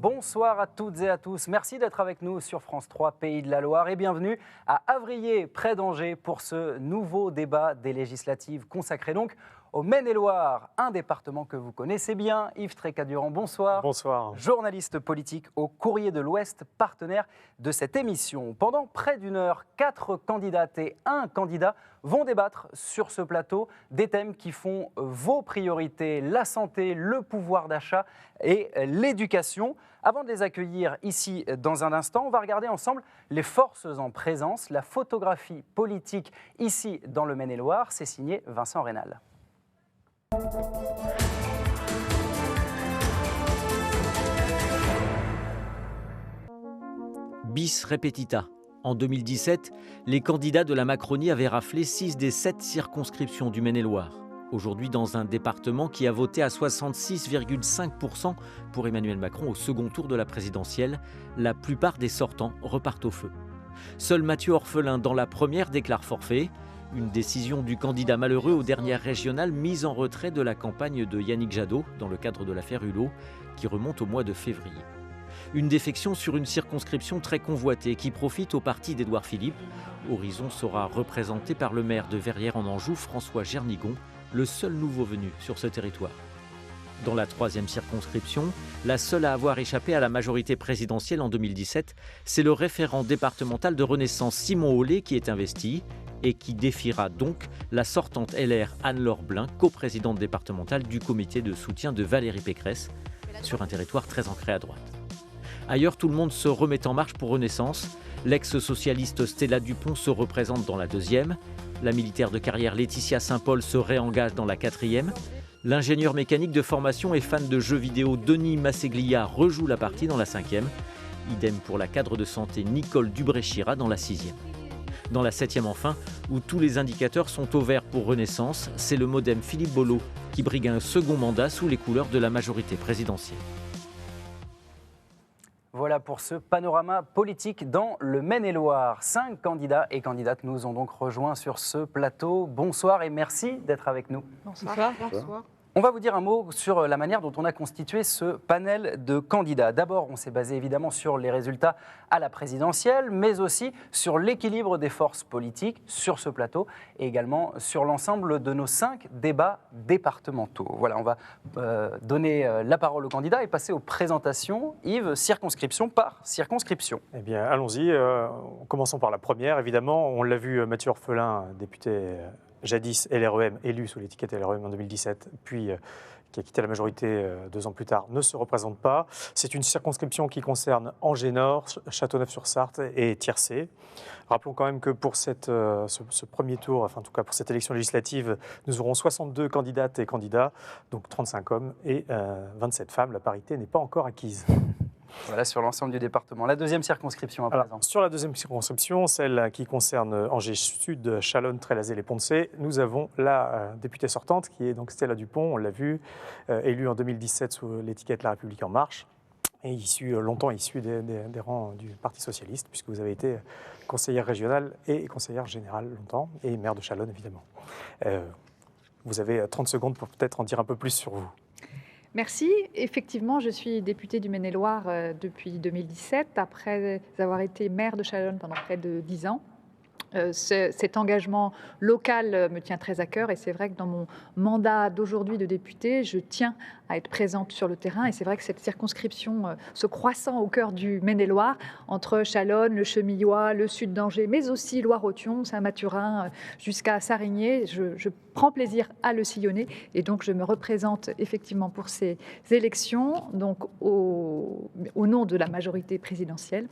Bonsoir à toutes et à tous. Merci d'être avec nous sur France 3 Pays de la Loire et bienvenue à Avrier, près d'Angers, pour ce nouveau débat des législatives consacré donc au Maine-et-Loire, un département que vous connaissez bien. Yves Trécadurand, bonsoir. Bonsoir. Journaliste politique au Courrier de l'Ouest, partenaire de cette émission. Pendant près d'une heure, 4 candidates et 1 candidat vont débattre sur ce plateau des thèmes qui font vos priorités, la santé, le pouvoir d'achat et l'éducation. Avant de les accueillir ici dans un instant, on va regarder ensemble les forces en présence, la photographie politique ici dans le Maine-et-Loire. C'est signé Vincent Rénal. Bis repetita. En 2017, les candidats de la Macronie avaient raflé 6 des 7 circonscriptions du Maine-et-Loire. Aujourd'hui, dans un département qui a voté à 66,5% pour Emmanuel Macron au second tour de la présidentielle, la plupart des sortants repartent au feu. Seul Mathieu Orphelin, dans la première, déclare forfait. Une décision du candidat malheureux aux dernières régionales mise en retrait de la campagne de Yannick Jadot dans le cadre de l'affaire Hulot qui remonte au mois de février. Une défection sur une circonscription très convoitée qui profite au parti d'Édouard Philippe. Horizon sera représenté par le maire de Verrières-en-Anjou, François Gernigon, le seul nouveau venu sur ce territoire. Dans la 3e circonscription, la seule à avoir échappé à la majorité présidentielle en 2017, c'est le référent départemental de Renaissance Simon Hollet qui est investi et qui défiera donc la sortante LR Anne-Laure Blin, coprésidente départementale du comité de soutien de Valérie Pécresse, sur un territoire très ancré à droite. Ailleurs, tout le monde se remet en marche pour Renaissance. L'ex-socialiste Stella Dupont se représente dans la 2e. La militaire de carrière Laetitia Saint-Paul se réengage dans la 4e. L'ingénieur mécanique de formation et fan de jeux vidéo Denis Masseglia rejoue la partie dans la 5e. Idem pour la cadre de santé Nicole Dubré-Chira dans la 6e. Dans la 7e enfin, où tous les indicateurs sont au vert pour Renaissance, c'est le modem Philippe Bollot qui brigue un second mandat sous les couleurs de la majorité présidentielle. Voilà pour ce panorama politique dans le Maine-et-Loire. 5 candidats et candidates nous ont donc rejoints sur ce plateau. Bonsoir et merci d'être avec nous. Bonsoir. Bonsoir. On va vous dire un mot sur la manière dont on a constitué ce panel de candidats. D'abord, on s'est basé évidemment sur les résultats à la présidentielle, mais aussi sur l'équilibre des forces politiques sur ce plateau et également sur l'ensemble de nos 5 débats départementaux. Voilà, on va donner la parole aux candidats et passer aux présentations. Yves, circonscription par circonscription. Eh bien, allons-y. Commençons par la première, évidemment. On l'a vu, Mathieu Orphelin, député jadis LREM, élu sous l'étiquette LREM en 2017, puis qui a quitté la majorité 2 ans plus tard, ne se représente pas. C'est une circonscription qui concerne Angers-Nord, Châteauneuf-sur-Sarthe et Tiercé. Rappelons quand même que pour ce premier tour, enfin en tout cas pour cette élection législative, nous aurons 62 candidates et candidats, donc 35 hommes et 27 femmes. La parité n'est pas encore acquise. Voilà, sur l'ensemble du département. La 2e circonscription à présent. Sur la 2e circonscription, celle qui concerne Angers Sud, Chalonnes, Trélazé et Poncé, nous avons la députée sortante qui est donc Stella Dupont, on l'a vu, élue en 2017 sous l'étiquette La République En Marche et longtemps issue des rangs du Parti Socialiste, puisque vous avez été conseillère régionale et conseillère générale longtemps, et maire de Chalonnes évidemment. Vous avez 30 secondes pour peut-être en dire un peu plus sur vous. Merci. Effectivement, je suis députée du Maine-et-Loire depuis 2017, après avoir été maire de Chalonnes pendant près de 10 ans. Cet engagement local me tient très à cœur et c'est vrai que dans mon mandat d'aujourd'hui de députée, je tiens à être présente sur le terrain et c'est vrai que cette circonscription se croissant au cœur du Maine-et-Loire, entre Chalonnes, le Chemillois, le sud d'Angers, mais aussi Loire-Authion, Saint-Mathurin, jusqu'à Sarigné, je prends plaisir à le sillonner et donc je me représente effectivement pour ces élections, donc au nom de la majorité présidentielle.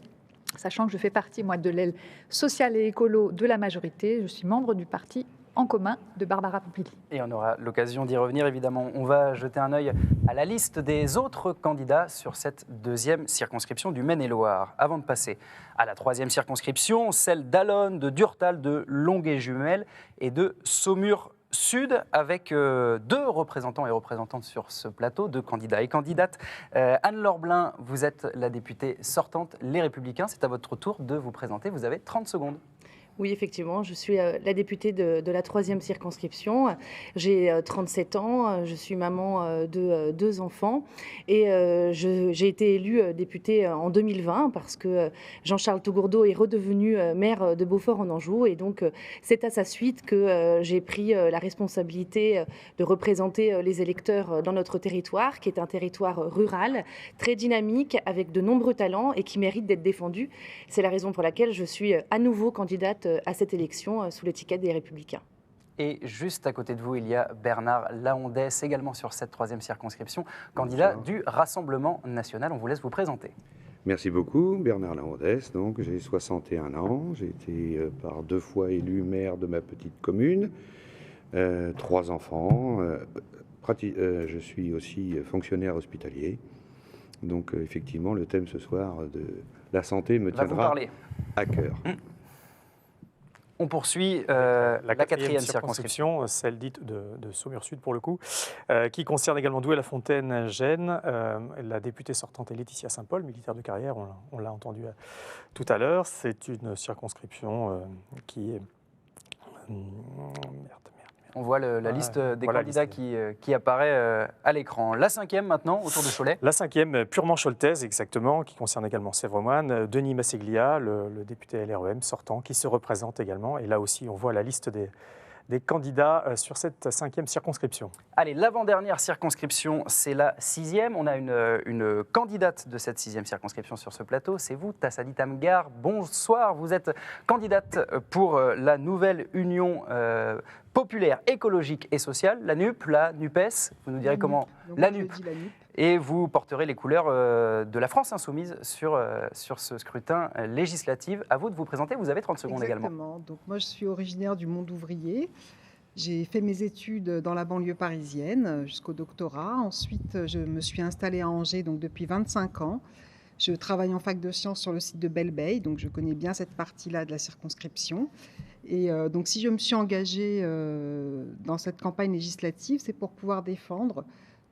Sachant que je fais partie, moi, de l'aile sociale et écolo de la majorité. Je suis membre du parti En Commun de Barbara Pompili. Et on aura l'occasion d'y revenir, évidemment. On va jeter un œil à la liste des autres candidats sur cette 2e circonscription du Maine-et-Loire. Avant de passer à la 3e circonscription, celle d'Allonnes, de Durtal, de Longuet-Jumelles et de Saumur Sud, avec 2 représentants et représentantes sur ce plateau, 2 candidats et candidates. Anne-Laure Blin, vous êtes la députée sortante Les Républicains. C'est à votre tour de vous présenter. Vous avez 30 secondes. Oui, effectivement, je suis la députée de la 3e circonscription. J'ai 37 ans, je suis maman de 2 enfants et j'ai été élue députée en 2020 parce que Jean-Charles Taugourdeau est redevenu maire de Beaufort en Anjou et donc c'est à sa suite que j'ai pris la responsabilité de représenter les électeurs dans notre territoire, qui est un territoire rural, très dynamique, avec de nombreux talents et qui mérite d'être défendu. C'est la raison pour laquelle je suis à nouveau candidate à cette élection sous l'étiquette des Républicains. Et juste à côté de vous, il y a Bernard Lahondès, également sur cette 3e circonscription, candidat du Rassemblement national. On vous laisse vous présenter. Merci beaucoup, Bernard Lahondès. Donc, j'ai 61 ans, j'ai été par 2 fois élu maire de ma petite commune, 3 enfants. Je suis aussi fonctionnaire hospitalier. Donc, effectivement, le thème ce soir de la santé me tiendra à cœur. On poursuit la 4e circonscription, celle dite de Saumur-Sud pour le coup, qui concerne également Douai-la-Fontaine-Gênes. La députée sortante est Laetitia Saint-Paul, militaire de carrière, on l'a entendu tout à l'heure. C'est une circonscription qui est... On voit la liste des candidats qui apparaît à l'écran. La 5e maintenant, autour de Cholet. La 5e, purement choletaise exactement, qui concerne également Sèvres-Moine. Denis Masseglia, le député LREM sortant, qui se représente également. Et là aussi, on voit la liste des candidats sur cette 5e circonscription. Allez, l'avant-dernière circonscription, c'est la 6e. On a une candidate de cette 6e circonscription sur ce plateau. C'est vous, Tassali Tamgar. Bonsoir, vous êtes candidate pour la nouvelle Union populaire, écologique et sociale, la NUP, la NUPES, vous nous direz comment. La NUP. Et vous porterez les couleurs de la France insoumise sur ce scrutin législatif. À vous de vous présenter, vous avez 30 secondes également. Exactement. Donc moi je suis originaire du monde ouvrier. J'ai fait mes études dans la banlieue parisienne jusqu'au doctorat. Ensuite, je me suis installée à Angers donc depuis 25 ans. Je travaille en fac de sciences sur le site de Belle-Beille, donc je connais bien cette partie-là de la circonscription. Et donc si je me suis engagée dans cette campagne législative, c'est pour pouvoir défendre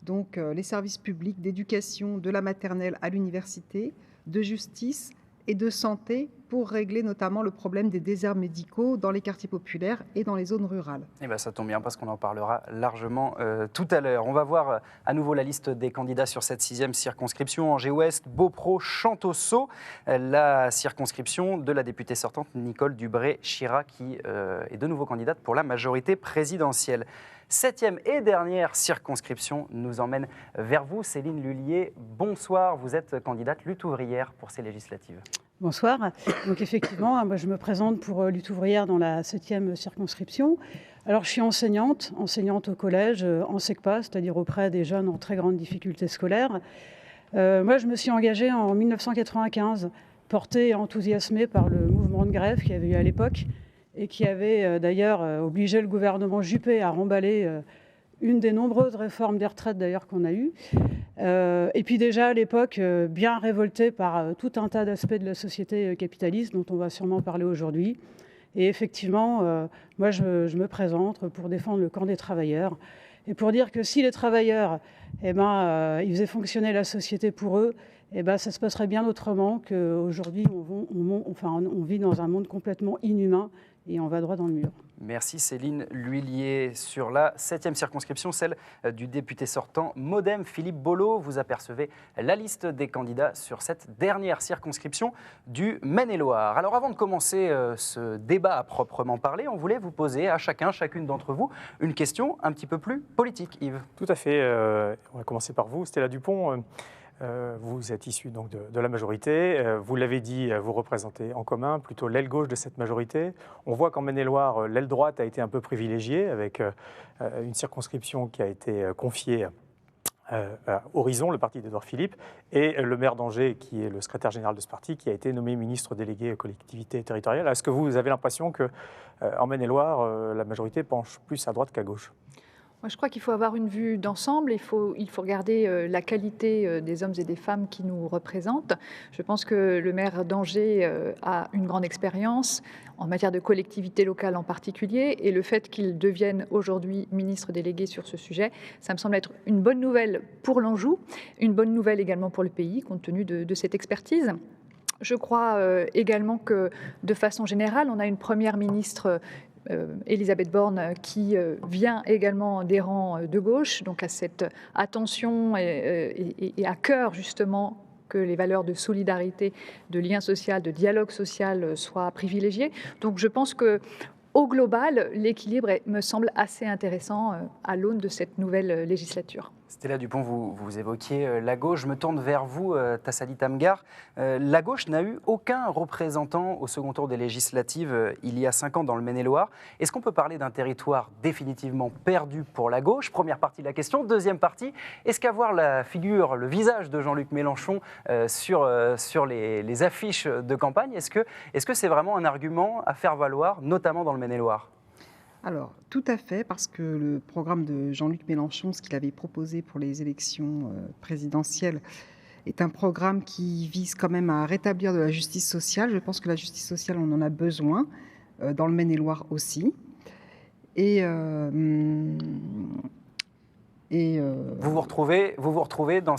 donc, les services publics d'éducation, de la maternelle à l'université, de justice et de santé pour régler notamment le problème des déserts médicaux dans les quartiers populaires et dans les zones rurales. Et bien ça tombe bien parce qu'on en parlera largement tout à l'heure. On va voir à nouveau la liste des candidats sur cette 6e circonscription. Angers-Ouest, Beaupro, Chantoceau, la circonscription de la députée sortante Nicole Dubré-Chira qui est de nouveau candidate pour la majorité présidentielle. 7e et dernière circonscription nous emmène vers vous, Céline Lhuillier. Bonsoir, vous êtes candidate lutte ouvrière pour ces législatives. Bonsoir. Donc effectivement, moi je me présente pour lutte ouvrière dans la 7e circonscription. Alors je suis enseignante au collège, en SECPA, c'est-à-dire auprès des jeunes en très grande difficulté scolaire. Moi je me suis engagée en 1995, portée et enthousiasmée par le mouvement de grève qu'il y avait eu à l'époque, et qui avait d'ailleurs obligé le gouvernement Juppé à remballer une des nombreuses réformes des retraites d'ailleurs qu'on a eues. Et puis déjà à l'époque, bien révoltée par tout un tas d'aspects de la société capitaliste dont on va sûrement parler aujourd'hui. Et effectivement, moi je me présente pour défendre le camp des travailleurs et pour dire que si les travailleurs, ils faisaient fonctionner la société pour eux, ça se passerait bien autrement qu'aujourd'hui on vit dans un monde complètement inhumain et on va droit dans le mur. Merci Céline Lhuillier. Sur la 7e circonscription, celle du député sortant Modem Philippe Bolo, vous apercevez la liste des candidats sur cette dernière circonscription du Maine-et-Loire. Alors avant de commencer ce débat à proprement parler, on voulait vous poser à chacune d'entre vous une question un petit peu plus politique, Yves. Tout à fait. On va commencer par vous, Stella Dupont. Vous êtes issu donc de la majorité. Vous l'avez dit, vous représentez en commun plutôt l'aile gauche de cette majorité. On voit qu'en Maine-et-Loire, l'aile droite a été un peu privilégiée avec une circonscription qui a été confiée à Horizon, le parti d'Édouard Philippe, et le maire d'Angers, qui est le secrétaire général de ce parti, qui a été nommé ministre délégué aux collectivités territoriales. Est-ce que vous avez l'impression qu'en Maine-et-Loire, la majorité penche plus à droite qu'à gauche ? Moi, je crois qu'il faut avoir une vue d'ensemble. Il faut regarder la qualité des hommes et des femmes qui nous représentent. Je pense que le maire d'Angers a une grande expérience en matière de collectivité locale en particulier. Et le fait qu'il devienne aujourd'hui ministre délégué sur ce sujet, ça me semble être une bonne nouvelle pour l'Anjou, une bonne nouvelle également pour le pays, compte tenu de cette expertise. Je crois également que, de façon générale, on a une première ministre, Elisabeth Borne, qui vient également des rangs de gauche, donc à cette attention et à cœur, justement, que les valeurs de solidarité, de lien social, de dialogue social soient privilégiées. Donc je pense que, au global, l'équilibre me semble assez intéressant à l'aune de cette nouvelle législature. Stella Dupont, vous évoquiez la gauche. Je me tourne vers vous, Tassali Tamgar. La gauche n'a eu aucun représentant au second tour des législatives il y a 5 ans dans le Maine-et-Loire. Est-ce qu'on peut parler d'un territoire définitivement perdu pour la gauche? Première partie de la question. Deuxième partie, est-ce qu'avoir la figure, le visage de Jean-Luc Mélenchon sur les affiches de campagne, est-ce que c'est vraiment un argument à faire valoir, notamment dans le Maine-et-Loire? Alors, tout à fait, parce que le programme de Jean-Luc Mélenchon, ce qu'il avait proposé pour les élections présidentielles, est un programme qui vise quand même à rétablir de la justice sociale. Je pense que la justice sociale, on en a besoin, dans le Maine-et-Loire aussi. Vous vous retrouvez dans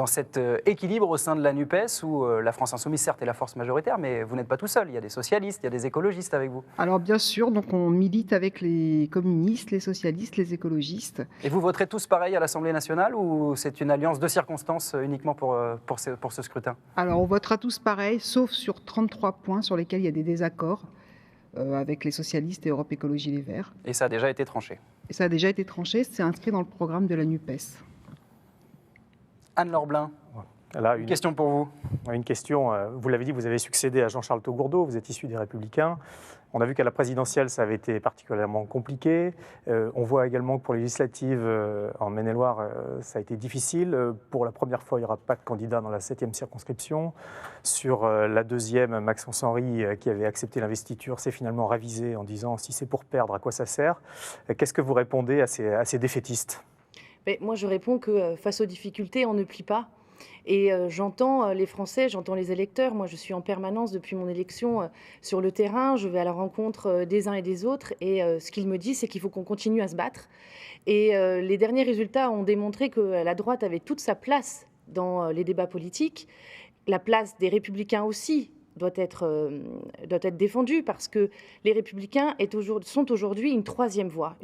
cet équilibre au sein de la NUPES où la France Insoumise, certes, est la force majoritaire, mais vous n'êtes pas tout seul. Il y a des socialistes, il y a des écologistes avec vous. Alors bien sûr, donc on milite avec les communistes, les socialistes, les écologistes. Et vous voterez tous pareil à l'Assemblée nationale ou c'est une alliance de circonstances uniquement pour ce scrutin? Alors on votera tous pareil, sauf sur 33 points sur lesquels il y a des désaccords avec les socialistes et Europe Écologie Les Verts. Et ça a déjà été tranché? Et ça a déjà été tranché, c'est inscrit dans le programme de la NUPES. Anne-Laure Blin, une question pour vous. Une question, vous l'avez dit, vous avez succédé à Jean-Charles Taugourdeau, vous êtes issu des Républicains. On a vu qu'à la présidentielle, ça avait été particulièrement compliqué. On voit également que pour les législatives en Maine-et-Loire, ça a été difficile. Pour la première fois, il n'y aura pas de candidat dans la 7e circonscription. Sur la 2e, Maxence Henry, qui avait accepté l'investiture, s'est finalement ravisé en disant « si c'est pour perdre, à quoi ça sert ?» Qu'est-ce que vous répondez à ces défaitistes? Mais moi, je réponds que face aux difficultés, on ne plie pas. Et j'entends les Français, j'entends les électeurs. Moi, je suis en permanence depuis mon élection sur le terrain. Je vais à la rencontre des uns et des autres. Et ce qu'ils me disent, c'est qu'il faut qu'on continue à se battre. Et les derniers résultats ont démontré que la droite avait toute sa place dans les débats politiques. La place des Républicains aussi doit être défendue parce que les Républicains sont aujourd'hui une troisième voie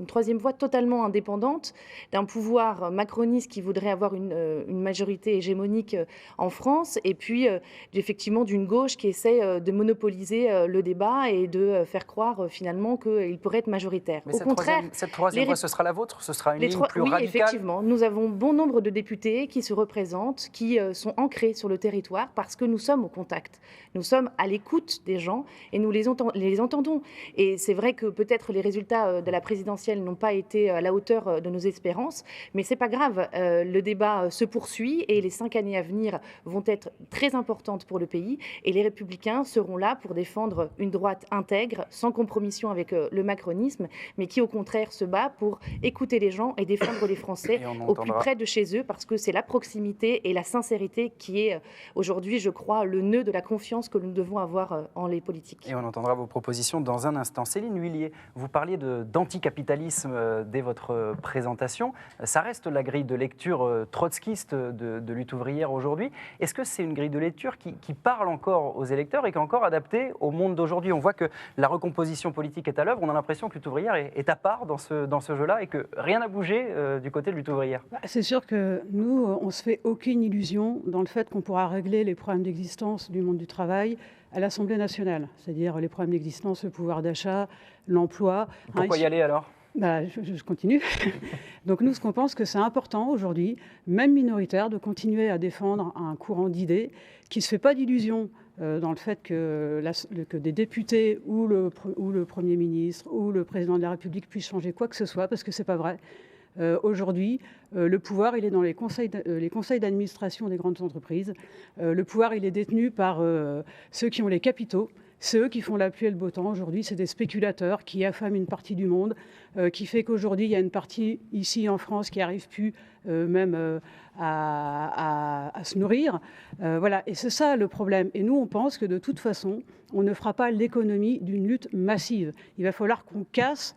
totalement indépendante d'un pouvoir macroniste qui voudrait avoir une majorité hégémonique en France et puis effectivement d'une gauche qui essaie de monopoliser le débat et de faire croire finalement qu'il pourrait être majoritaire. Mais cette troisième voie, ce sera la vôtre? Ce sera une ligne plus radicale? Oui, effectivement. Nous avons bon nombre de députés qui se représentent, qui sont ancrés sur le territoire parce que nous sommes au contact. Nous sommes à l'écoute des gens et nous les entendons. Et c'est vrai que peut-être les résultats de la présidentielle n'ont pas été à la hauteur de nos espérances, mais c'est pas grave. Le débat se poursuit et les 5 années à venir vont être très importantes pour le pays. Et les Républicains seront là pour défendre une droite intègre, sans compromission avec le macronisme, mais qui au contraire se bat pour écouter les gens et défendre les Français au plus près de chez eux, parce que c'est la proximité et la sincérité qui est aujourd'hui, je crois, le nœud de la confiance que nous devons avoir en les politiques. Et on entendra vos propositions dans un instant. Céline Huillier, vous parliez d'anticapitalisme dès votre présentation. Ça reste la grille de lecture trotskiste de Lutte ouvrière aujourd'hui. Est-ce que c'est une grille de lecture qui parle encore aux électeurs et qui est encore adaptée au monde d'aujourd'hui? On voit que la recomposition politique est à l'œuvre. On a l'impression que Lutte ouvrière est à part dans ce jeu-là et que rien n'a bougé du côté de Lutte ouvrière. C'est sûr que nous, on ne se fait aucune illusion dans le fait qu'on pourra régler les problèmes d'existence du monde du travail à l'Assemblée nationale, c'est-à-dire les problèmes d'existence, le pouvoir d'achat, l'emploi. Pourquoi y aller alors? Je continue. Donc nous, ce qu'on pense que c'est important aujourd'hui, même minoritaire, de continuer à défendre un courant d'idées qui ne se fait pas d'illusions dans le fait que des députés ou le Premier ministre ou le Président de la République puissent changer quoi que ce soit, parce que ce n'est pas vrai. Aujourd'hui, le pouvoir, il est dans les conseils d'administration des grandes entreprises. Le pouvoir, il est détenu par ceux qui ont les capitaux. C'est eux qui font la pluie et le beau temps. Aujourd'hui, c'est des spéculateurs qui affament une partie du monde, qui fait qu'aujourd'hui, il y a une partie ici en France qui n'arrive plus même à se nourrir. Voilà, et c'est ça le problème. Et nous, on pense que de toute façon, on ne fera pas l'économie d'une lutte massive. Il va falloir qu'on casse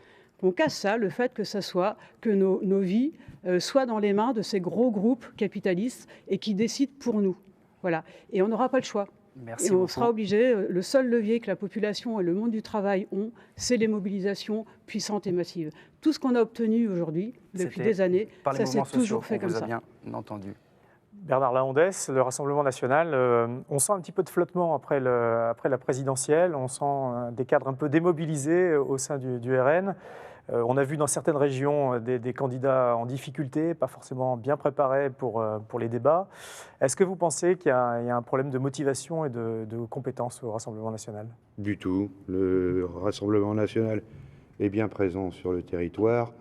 ça, le fait que nos vies soient dans les mains de ces gros groupes capitalistes et qui décident pour nous. Voilà. Et on n'aura pas le choix. Merci Et on beaucoup. sera obligé, le seul levier que la population et le monde du travail ont, c'est les mobilisations puissantes et massives. Tout ce qu'on a obtenu aujourd'hui, depuis C'était des années, Par les ça s'est mouvements sociaux, toujours fait on comme vous a ça. bien entendu. Bernard Lahondès, le Rassemblement national, on sent un petit peu de flottement après la présidentielle, on sent des cadres un peu démobilisés au sein du RN. On a vu dans certaines régions des candidats en difficulté, pas forcément bien préparés pour les débats. Est-ce que vous pensez qu'il y a un problème de motivation et de compétences au Rassemblement national ? Du tout. Le Rassemblement national est bien présent sur le territoire.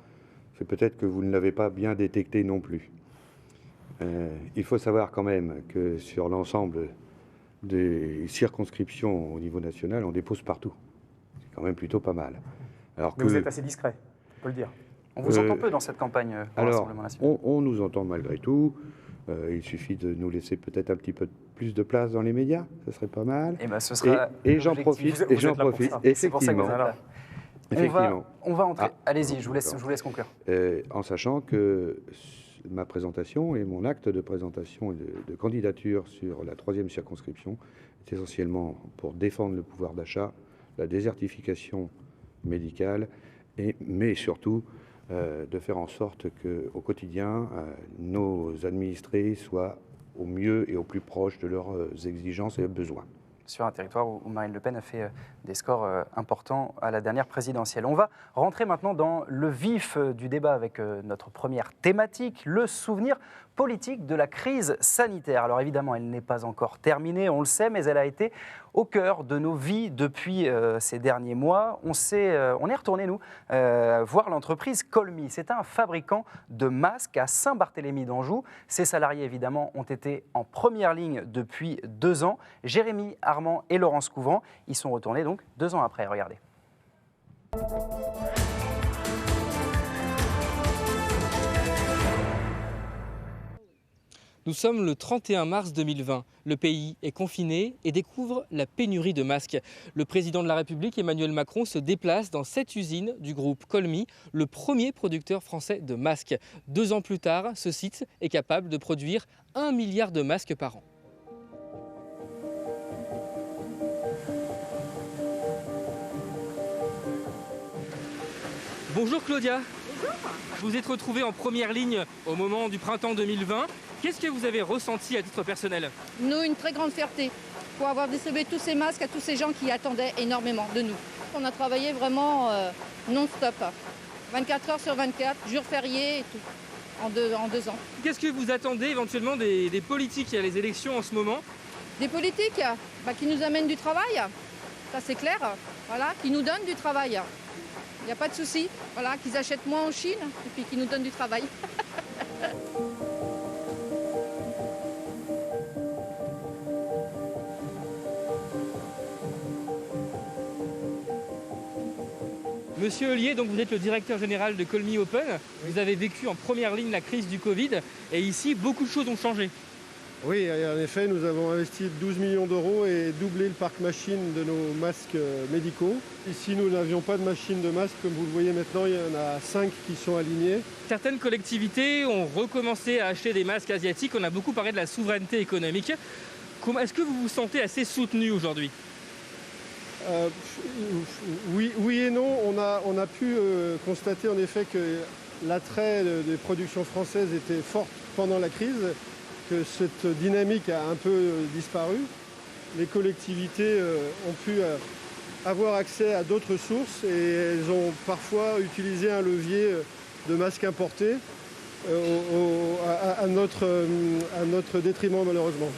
C'est peut-être que vous ne l'avez pas bien détecté non plus. Il faut savoir quand même que sur l'ensemble des circonscriptions au niveau national, on dépose partout. C'est quand même plutôt pas mal. Alors Mais vous êtes assez discret, on peut le dire. On vous entend peu dans cette campagne au Alors, Rassemblement national. on nous entend malgré tout. Il suffit de nous laisser peut-être un petit peu plus de place dans les médias, ce serait pas mal. Eh ben, ce sera Et j'en l'objectif. profite, Vous êtes là pour ça. C'est pour ça que vous êtes là. Effectivement. On va entrer. Ah. Allez-y, je vous laisse conclure. En sachant que ma présentation et mon acte de présentation et de candidature sur la 3e circonscription est essentiellement pour défendre le pouvoir d'achat, la désertification médicale, mais surtout de faire en sorte qu'au quotidien, nos administrés soient au mieux et au plus proche de leurs exigences et besoins. Sur un territoire où Marine Le Pen a fait des scores importants à la dernière présidentielle. On va rentrer maintenant dans le vif du débat avec notre première thématique, le souvenir politique de la crise sanitaire. Alors évidemment, elle n'est pas encore terminée, on le sait, mais elle a été au cœur de nos vies depuis ces derniers mois. On est retourné, nous, voir l'entreprise Colmy. C'est un fabricant de masques à Saint-Barthélemy d'Anjou. Ses salariés, évidemment, ont été en première ligne depuis 2 ans. Jérémy Armand et Laurence Couvent y sont retournés donc 2 ans après. Regardez. Nous sommes le 31 mars 2020. Le pays est confiné et découvre la pénurie de masques. Le président de la République, Emmanuel Macron, se déplace dans cette usine du groupe Colmy, le premier producteur français de masques. 2 ans plus tard, ce site est capable de produire 1 milliard de masques par an. Bonjour Claudia. Bonjour. Vous êtes retrouvée en première ligne au moment du printemps 2020. Qu'est-ce que vous avez ressenti à titre personnel? Nous, une très grande fierté pour avoir distribué tous ces masques à tous ces gens qui attendaient énormément de nous. On a travaillé vraiment non-stop, 24 heures sur 24, jours fériés et tout, en deux ans. Qu'est-ce que vous attendez éventuellement des politiques? Il y a les élections en ce moment. Des politiques qui nous amènent du travail, ça c'est clair, voilà, qui nous donnent du travail. Il n'y a pas de souci, voilà, qu'ils achètent moins en Chine et puis qu'ils nous donnent du travail. Monsieur Ollier, donc vous êtes le directeur général de Colmy Open. Vous avez vécu en première ligne la crise du Covid et ici, beaucoup de choses ont changé. Oui, en effet, nous avons investi 12 millions d'euros et doublé le parc machine de nos masques médicaux. Ici, nous n'avions pas de machine de masques. Comme vous le voyez maintenant, il y en a 5 qui sont alignés. Certaines collectivités ont recommencé à acheter des masques asiatiques. On a beaucoup parlé de la souveraineté économique. Est-ce que vous vous sentez assez soutenu aujourd'hui ? Oui et non. On a pu constater en effet que l'attrait des productions françaises était fort pendant la crise, que cette dynamique a un peu disparu. Les collectivités ont pu avoir accès à d'autres sources et elles ont parfois utilisé un levier de masques importés à notre détriment malheureusement.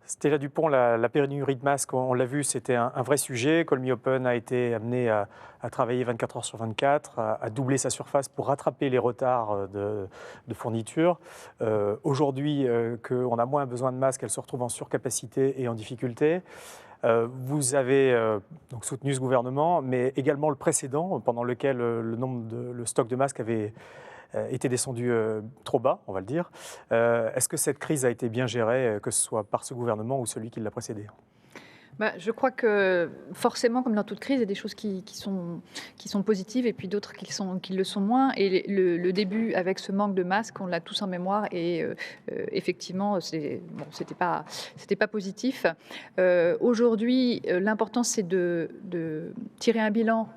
Stella Dupont, la pénurie de masques, on l'a vu, c'était un vrai sujet. Colmy Open a été amené à travailler 24 heures sur 24, à doubler sa surface pour rattraper les retards de fourniture. Aujourd'hui, qu'on a moins besoin de masques, elle se retrouve en surcapacité et en difficulté. Vous avez donc soutenu ce gouvernement, mais également le précédent, pendant lequel le stock de masques avait était descendu trop bas, on va le dire. Est-ce que cette crise a été bien gérée, que ce soit par ce gouvernement ou celui qui l'a précédé ? Je crois que forcément, comme dans toute crise, il y a des choses qui sont positives et puis d'autres qui le sont moins. Et le début avec ce manque de masques, on l'a tous en mémoire et effectivement, c'était pas positif. Aujourd'hui, l'important, c'est de tirer un bilan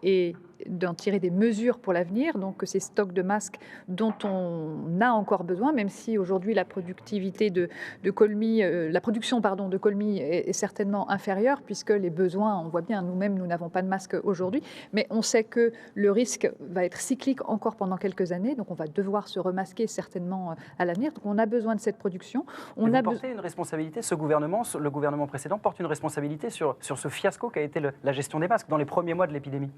et d'en tirer des mesures pour l'avenir, donc ces stocks de masques dont on a encore besoin, même si aujourd'hui la productivité de Colmy, la production de Colmy est certainement inférieure, puisque les besoins, on voit bien, nous-mêmes, nous n'avons pas de masques aujourd'hui, mais on sait que le risque va être cyclique encore pendant quelques années, donc on va devoir se remasquer certainement à l'avenir, donc on a besoin de cette production. Vous portez une responsabilité, ce gouvernement, le gouvernement précédent porte une responsabilité sur ce fiasco qu'a été la gestion des masques dans les premiers mois de l'épidémie.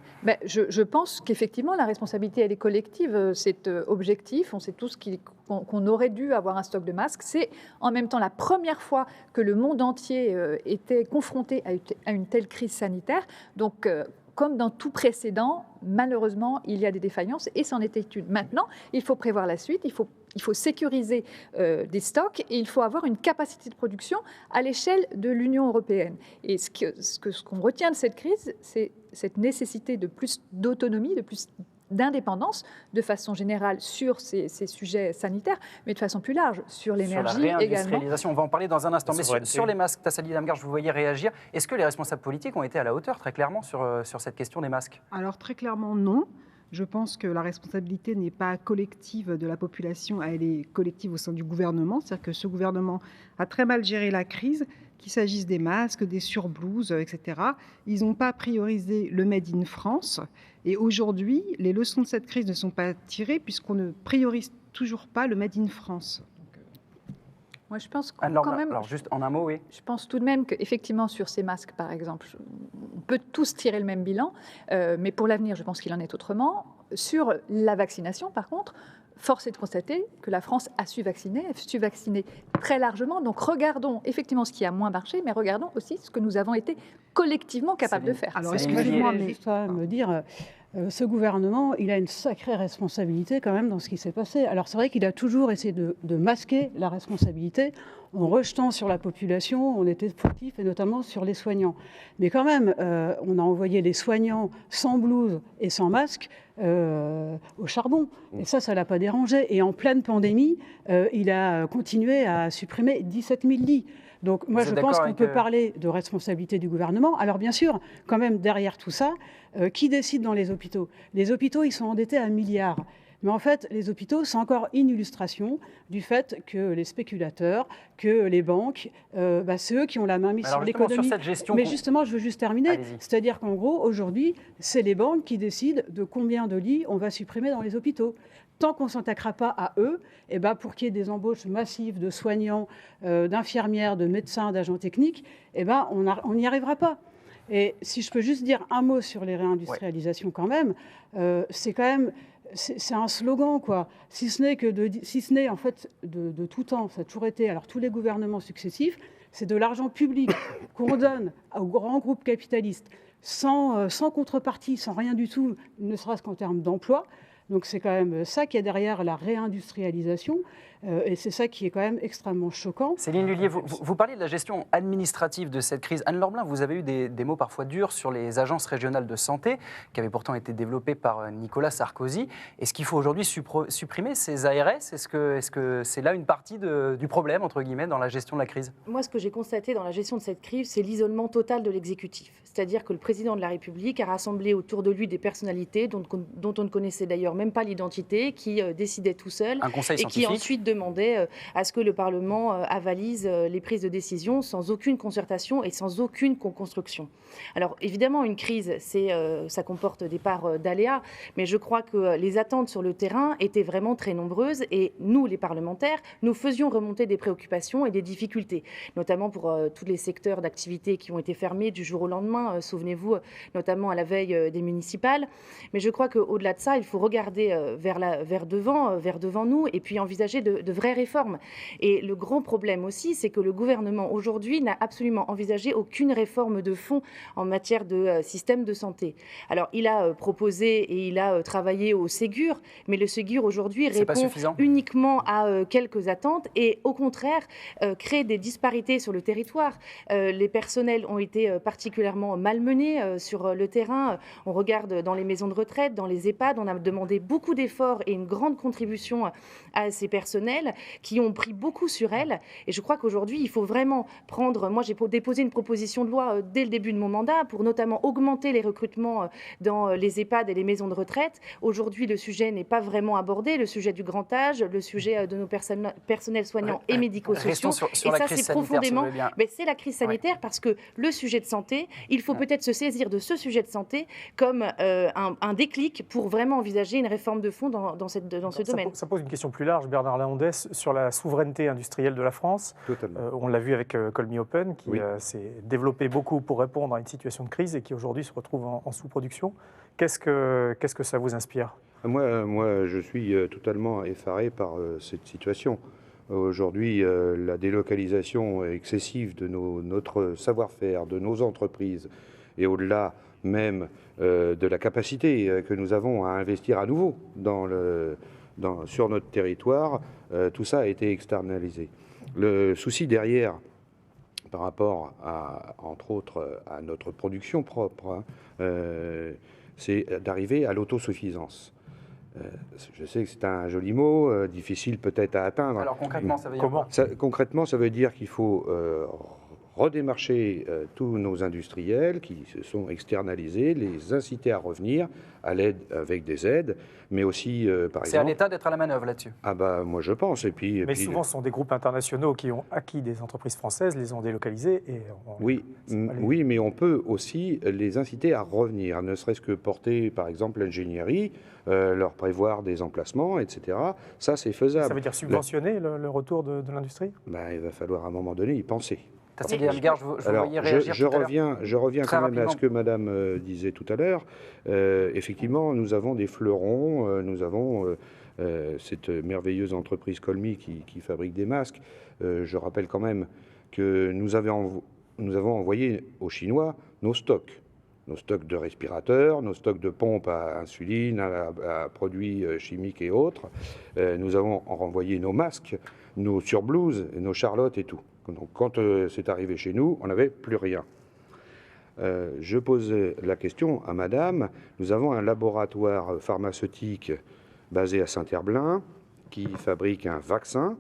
Je pense qu'effectivement, la responsabilité, elle est collective. C'est objectif. On sait tous qu'on aurait dû avoir un stock de masques. C'est en même temps la première fois que le monde entier était confronté à une telle crise sanitaire. Donc, comme dans tout précédent, malheureusement, il y a des défaillances et c'en était une. Maintenant, il faut prévoir la suite. Il faut sécuriser des stocks et il faut avoir une capacité de production à l'échelle de l'Union européenne. Et ce qu'on retient de cette crise, c'est cette nécessité de plus d'autonomie, de plus d'indépendance, de façon générale sur ces sujets sanitaires, mais de façon plus large, sur l'énergie également. Sur la réindustrialisation, également. on va en parler dans un instant. Mais sur les masques, Tassali Damgar, je vous voyais réagir. Est-ce que les responsables politiques ont été à la hauteur, très clairement, sur cette question des masques? Alors très clairement, non. Je pense que la responsabilité n'est pas collective de la population, elle est collective au sein du gouvernement. C'est-à-dire que ce gouvernement a très mal géré la crise, qu'il s'agisse des masques, des surblouses, etc. Ils n'ont pas priorisé le Made in France. Et aujourd'hui, les leçons de cette crise ne sont pas tirées puisqu'on ne priorise toujours pas le Made in France. Moi, je pense alors, juste en un mot, oui. Je pense tout de même qu'effectivement, sur ces masques, par exemple, on peut tous tirer le même bilan, mais pour l'avenir, je pense qu'il en est autrement. Sur la vaccination, par contre, force est de constater que la France a su vacciner très largement. Donc, regardons effectivement ce qui a moins marché, mais regardons aussi ce que nous avons été collectivement capables de faire. Alors, excusez-moi, mais je dois me dire... ce gouvernement, il a une sacrée responsabilité quand même dans ce qui s'est passé. Alors c'est vrai qu'il a toujours essayé de masquer la responsabilité en rejetant sur la population, on était fautif, et notamment sur les soignants. Mais quand même, on a envoyé les soignants sans blouse et sans masque au charbon. Et ça ne l'a pas dérangé. Et en pleine pandémie, il a continué à supprimer 17 000 lits. Donc moi, je pense qu'on peut parler de responsabilité du gouvernement. Alors bien sûr, quand même, derrière tout ça, qui décide dans les hôpitaux? Les hôpitaux, ils sont endettés à 1 milliard. Mais en fait, les hôpitaux, c'est encore une illustration du fait que les spéculateurs, que les banques, c'est eux qui ont la main mise sur l'économie. Mais justement, je veux juste terminer. C'est-à-dire qu'en gros, aujourd'hui, c'est les banques qui décident de combien de lits on va supprimer dans les hôpitaux. Tant qu'on ne s'attaquera pas à eux, pour qu'il y ait des embauches massives de soignants, d'infirmières, de médecins, d'agents techniques, on n'y arrivera pas. Et si je peux juste dire un mot sur les réindustrialisations quand même, c'est quand même... C'est un slogan, quoi. Si ce n'est en fait de tout temps, ça a toujours été, alors tous les gouvernements successifs, c'est de l'argent public qu'on donne aux grands groupes capitalistes sans contrepartie, sans rien du tout, ne serait-ce qu'en termes d'emploi. Donc c'est quand même ça qui est derrière la réindustrialisation et c'est ça qui est quand même extrêmement choquant. Céline Lhuillier, vous parlez de la gestion administrative de cette crise. Anne Lorblin, vous avez eu des mots parfois durs sur les agences régionales de santé qui avaient pourtant été développées par Nicolas Sarkozy. Est-ce qu'il faut aujourd'hui supprimer ces ARS? Est-ce que c'est là une partie du problème, entre guillemets, dans la gestion de la crise? Moi, ce que j'ai constaté dans la gestion de cette crise, c'est l'isolement total de l'exécutif. C'est-à-dire que le président de la République a rassemblé autour de lui des personnalités dont on ne connaissait d'ailleurs même pas l'identité, qui décidaient tout seul et qui ensuite demandaient à ce que le Parlement avalise les prises de décision sans aucune concertation et sans aucune co-construction. Alors évidemment, une crise, ça comporte des parts d'aléas, mais je crois que les attentes sur le terrain étaient vraiment très nombreuses et nous, les parlementaires, nous faisions remonter des préoccupations et des difficultés, notamment pour tous les secteurs d'activité qui ont été fermés du jour au lendemain, souvenez-vous, notamment à la veille des municipales. Mais je crois qu'au-delà de ça, il faut regarder regarder vers devant nous, et puis envisager de vraies réformes. Et le grand problème aussi, c'est que le gouvernement aujourd'hui n'a absolument envisagé aucune réforme de fond en matière de système de santé. Alors, il a proposé et il a travaillé au Ségur, mais le Ségur aujourd'hui répond uniquement à quelques attentes et au contraire crée des disparités sur le territoire. Les personnels ont été particulièrement malmenés sur le terrain. On regarde dans les maisons de retraite, dans les EHPAD, on a demandé beaucoup d'efforts et une grande contribution à ces personnels qui ont pris beaucoup sur elles. Et je crois qu'aujourd'hui, il faut vraiment prendre... Moi, j'ai déposé une proposition de loi dès le début de mon mandat pour notamment augmenter les recrutements dans les EHPAD et les maisons de retraite. Aujourd'hui, le sujet n'est pas vraiment abordé, le sujet du grand âge, le sujet de nos personnels soignants et médico-sociaux. Sur et ça, c'est profondément... Mais c'est la crise sanitaire parce que le sujet de santé, il faut peut-être se saisir de ce sujet de santé comme un déclic pour vraiment envisager une réforme de fond dans ce domaine. Ça pose une question plus large, Bernard Laondès, sur la souveraineté industrielle de la France. On l'a vu avec Colmy Open, qui s'est développé beaucoup pour répondre à une situation de crise et qui aujourd'hui se retrouve en sous-production. Qu'est-ce que ça vous inspire ? Moi, je suis totalement effaré par cette situation. Aujourd'hui, la délocalisation excessive de notre savoir-faire, de nos entreprises, et au-delà même de la capacité que nous avons à investir à nouveau sur notre territoire, tout ça a été externalisé. Le souci derrière, par rapport entre autres, à notre production propre, c'est d'arriver à l'autosuffisance. Je sais que c'est un joli mot, difficile peut-être à atteindre. Alors concrètement, ça veut dire quoi ? Concrètement, ça veut dire qu'il faut redémarcher tous nos industriels qui se sont externalisés, les inciter à revenir à l'aide avec des aides, mais aussi, par exemple... C'est à l'État d'être à la manœuvre là-dessus. Ah bah, moi je pense. Mais souvent, ce sont des groupes internationaux qui ont acquis des entreprises françaises, les ont délocalisées. Oui, mais on peut aussi les inciter à revenir, ne serait-ce que porter, par exemple, l'ingénierie, leur prévoir des emplacements, etc. Ça, c'est faisable. Ça veut dire subventionner le retour de l'industrie ? Il va falloir à un moment donné y penser. Je voyais réagir je reviens quand même à ce que Madame disait tout à l'heure. Effectivement, nous avons des fleurons, nous avons cette merveilleuse entreprise Colmy qui fabrique des masques. Je rappelle quand même que nous avons envoyé aux Chinois nos stocks de respirateurs, nos stocks de pompes à insuline, à produits chimiques et autres. Nous avons renvoyé nos masques, nos surblouses, nos charlottes et tout. Donc, quand c'est arrivé chez nous, on n'avait plus rien. Je posais la question à Madame. Nous avons un laboratoire pharmaceutique basé à Saint-Herblain qui fabrique un vaccin.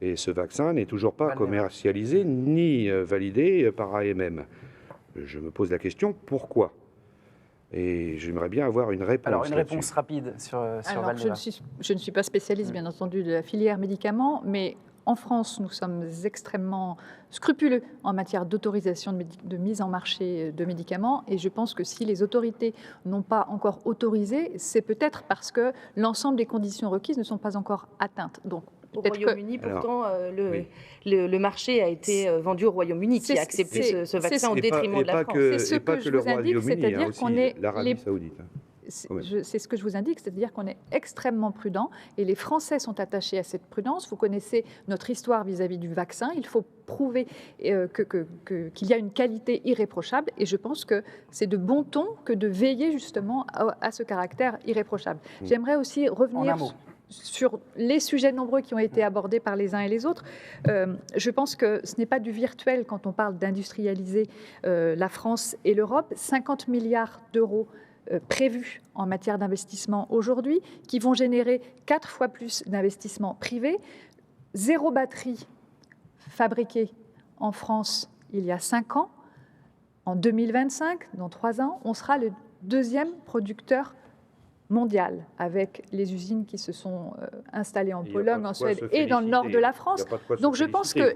Et ce vaccin n'est toujours pas commercialisé ni validé par AMM. Je me pose la question, pourquoi ? Et j'aimerais bien avoir une réponse. Alors, une réponse rapide sur Valneva. Je ne suis pas spécialiste, bien entendu, de la filière médicaments, mais en France, nous sommes extrêmement scrupuleux en matière d'autorisation de mise en marché de médicaments. Et je pense que si les autorités n'ont pas encore autorisé, c'est peut-être parce que l'ensemble des conditions requises ne sont pas encore atteintes. Donc, au Royaume-Uni, pourtant, le marché a été vendu au Royaume-Uni, qui a accepté ce vaccin au détriment de la France. C'est ce que je vous indique, c'est-à-dire qu'on est l'Arabie Saoudite. C'est ce que je vous indique, c'est-à-dire qu'on est extrêmement prudent et les Français sont attachés à cette prudence. Vous connaissez notre histoire vis-à-vis du vaccin. Il faut prouver qu'il y a une qualité irréprochable et je pense que c'est de bon ton que de veiller justement à ce caractère irréprochable. J'aimerais aussi revenir sur les sujets nombreux qui ont été abordés par les uns et les autres. Je pense que ce n'est pas du virtuel quand on parle d'industrialiser la France et l'Europe. 50 milliards d'euros prévus en matière d'investissement aujourd'hui, qui vont générer 4 fois plus d'investissements privés. 0 batterie fabriquée en France il y a 5 ans. En 2025, dans 3 ans, on sera le 2e producteur mondial, avec les usines qui se sont installées en Pologne, en Suède et dans le nord de la France. Donc je pense que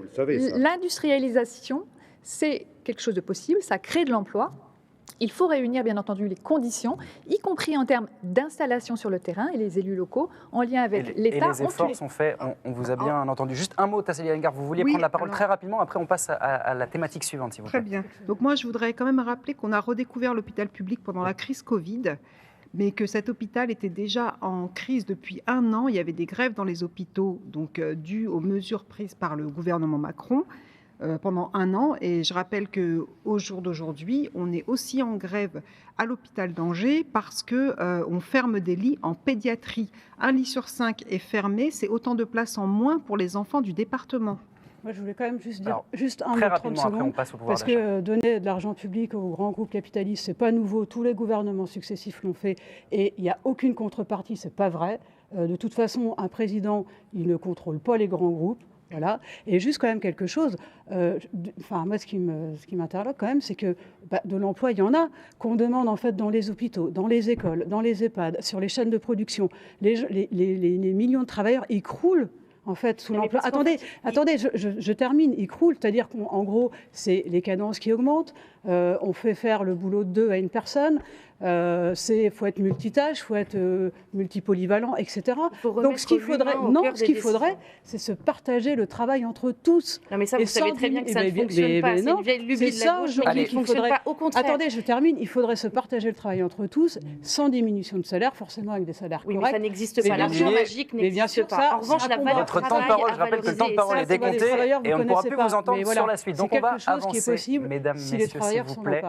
l'industrialisation, c'est quelque chose de possible, ça crée de l'emploi. Il faut réunir, bien entendu, les conditions, y compris en termes d'installation sur le terrain et les élus locaux, en lien avec l'État. Et les efforts sont faits, on vous a bien entendu. Juste un mot, Tassélie Lengard, vous vouliez prendre la parole très rapidement, après on passe à la thématique suivante, si vous plaît. Très bien. Donc moi, je voudrais quand même rappeler qu'on a redécouvert l'hôpital public pendant la crise Covid, mais que cet hôpital était déjà en crise depuis 1 an. Il y avait des grèves dans les hôpitaux, donc dues aux mesures prises par le gouvernement Macron pendant 1 an. Et je rappelle qu'au jour d'aujourd'hui, on est aussi en grève à l'hôpital d'Angers parce qu'on ferme des lits en pédiatrie. 1 lit sur 5 est fermé, c'est autant de places en moins pour les enfants du département. Moi, je voulais quand même juste dire un très mot, 30 rapidement, après, on secondes, passe au pouvoir parce d'achat. que donner de l'argent public aux grands groupes capitalistes, c'est pas nouveau. Tous les gouvernements successifs l'ont fait et il n'y a aucune contrepartie, c'est pas vrai. De toute façon, un président, il ne contrôle pas les grands groupes. Voilà. Et juste quand même quelque chose, moi ce qui m'interloque quand même, c'est que de l'emploi, il y en a, qu'on demande en fait dans les hôpitaux, dans les écoles, dans les EHPAD, sur les chaînes de production. Les millions de travailleurs, ils croulent en fait sous l'emploi. Attendez, je termine, ils croulent, c'est-à-dire qu'en gros, c'est les cadences qui augmentent, on fait faire le boulot de 2 à 1 personne. Faut être multitâche, faut être multipolyvalent, etc. Donc ce qu'il faudrait, c'est se partager le travail entre tous. Non mais ça, vous savez très bien que ça ne fonctionne pas. C'est une vieille lubie de la gauche, mais qui ne fonctionne pas. Au contraire. Attendez, je termine. Il faudrait se partager le travail entre tous, sans diminution de salaire, forcément avec des salaires corrects. Oui, mais ça n'existe pas. L'argent magique n'existe pas. En revanche, la valeur Votre temps de parole, je rappelle que le temps de parole est décompté et on ne pourra plus vous entendre sur la suite. Donc on va avancer, mesdames, messieurs, s'il vous plaît.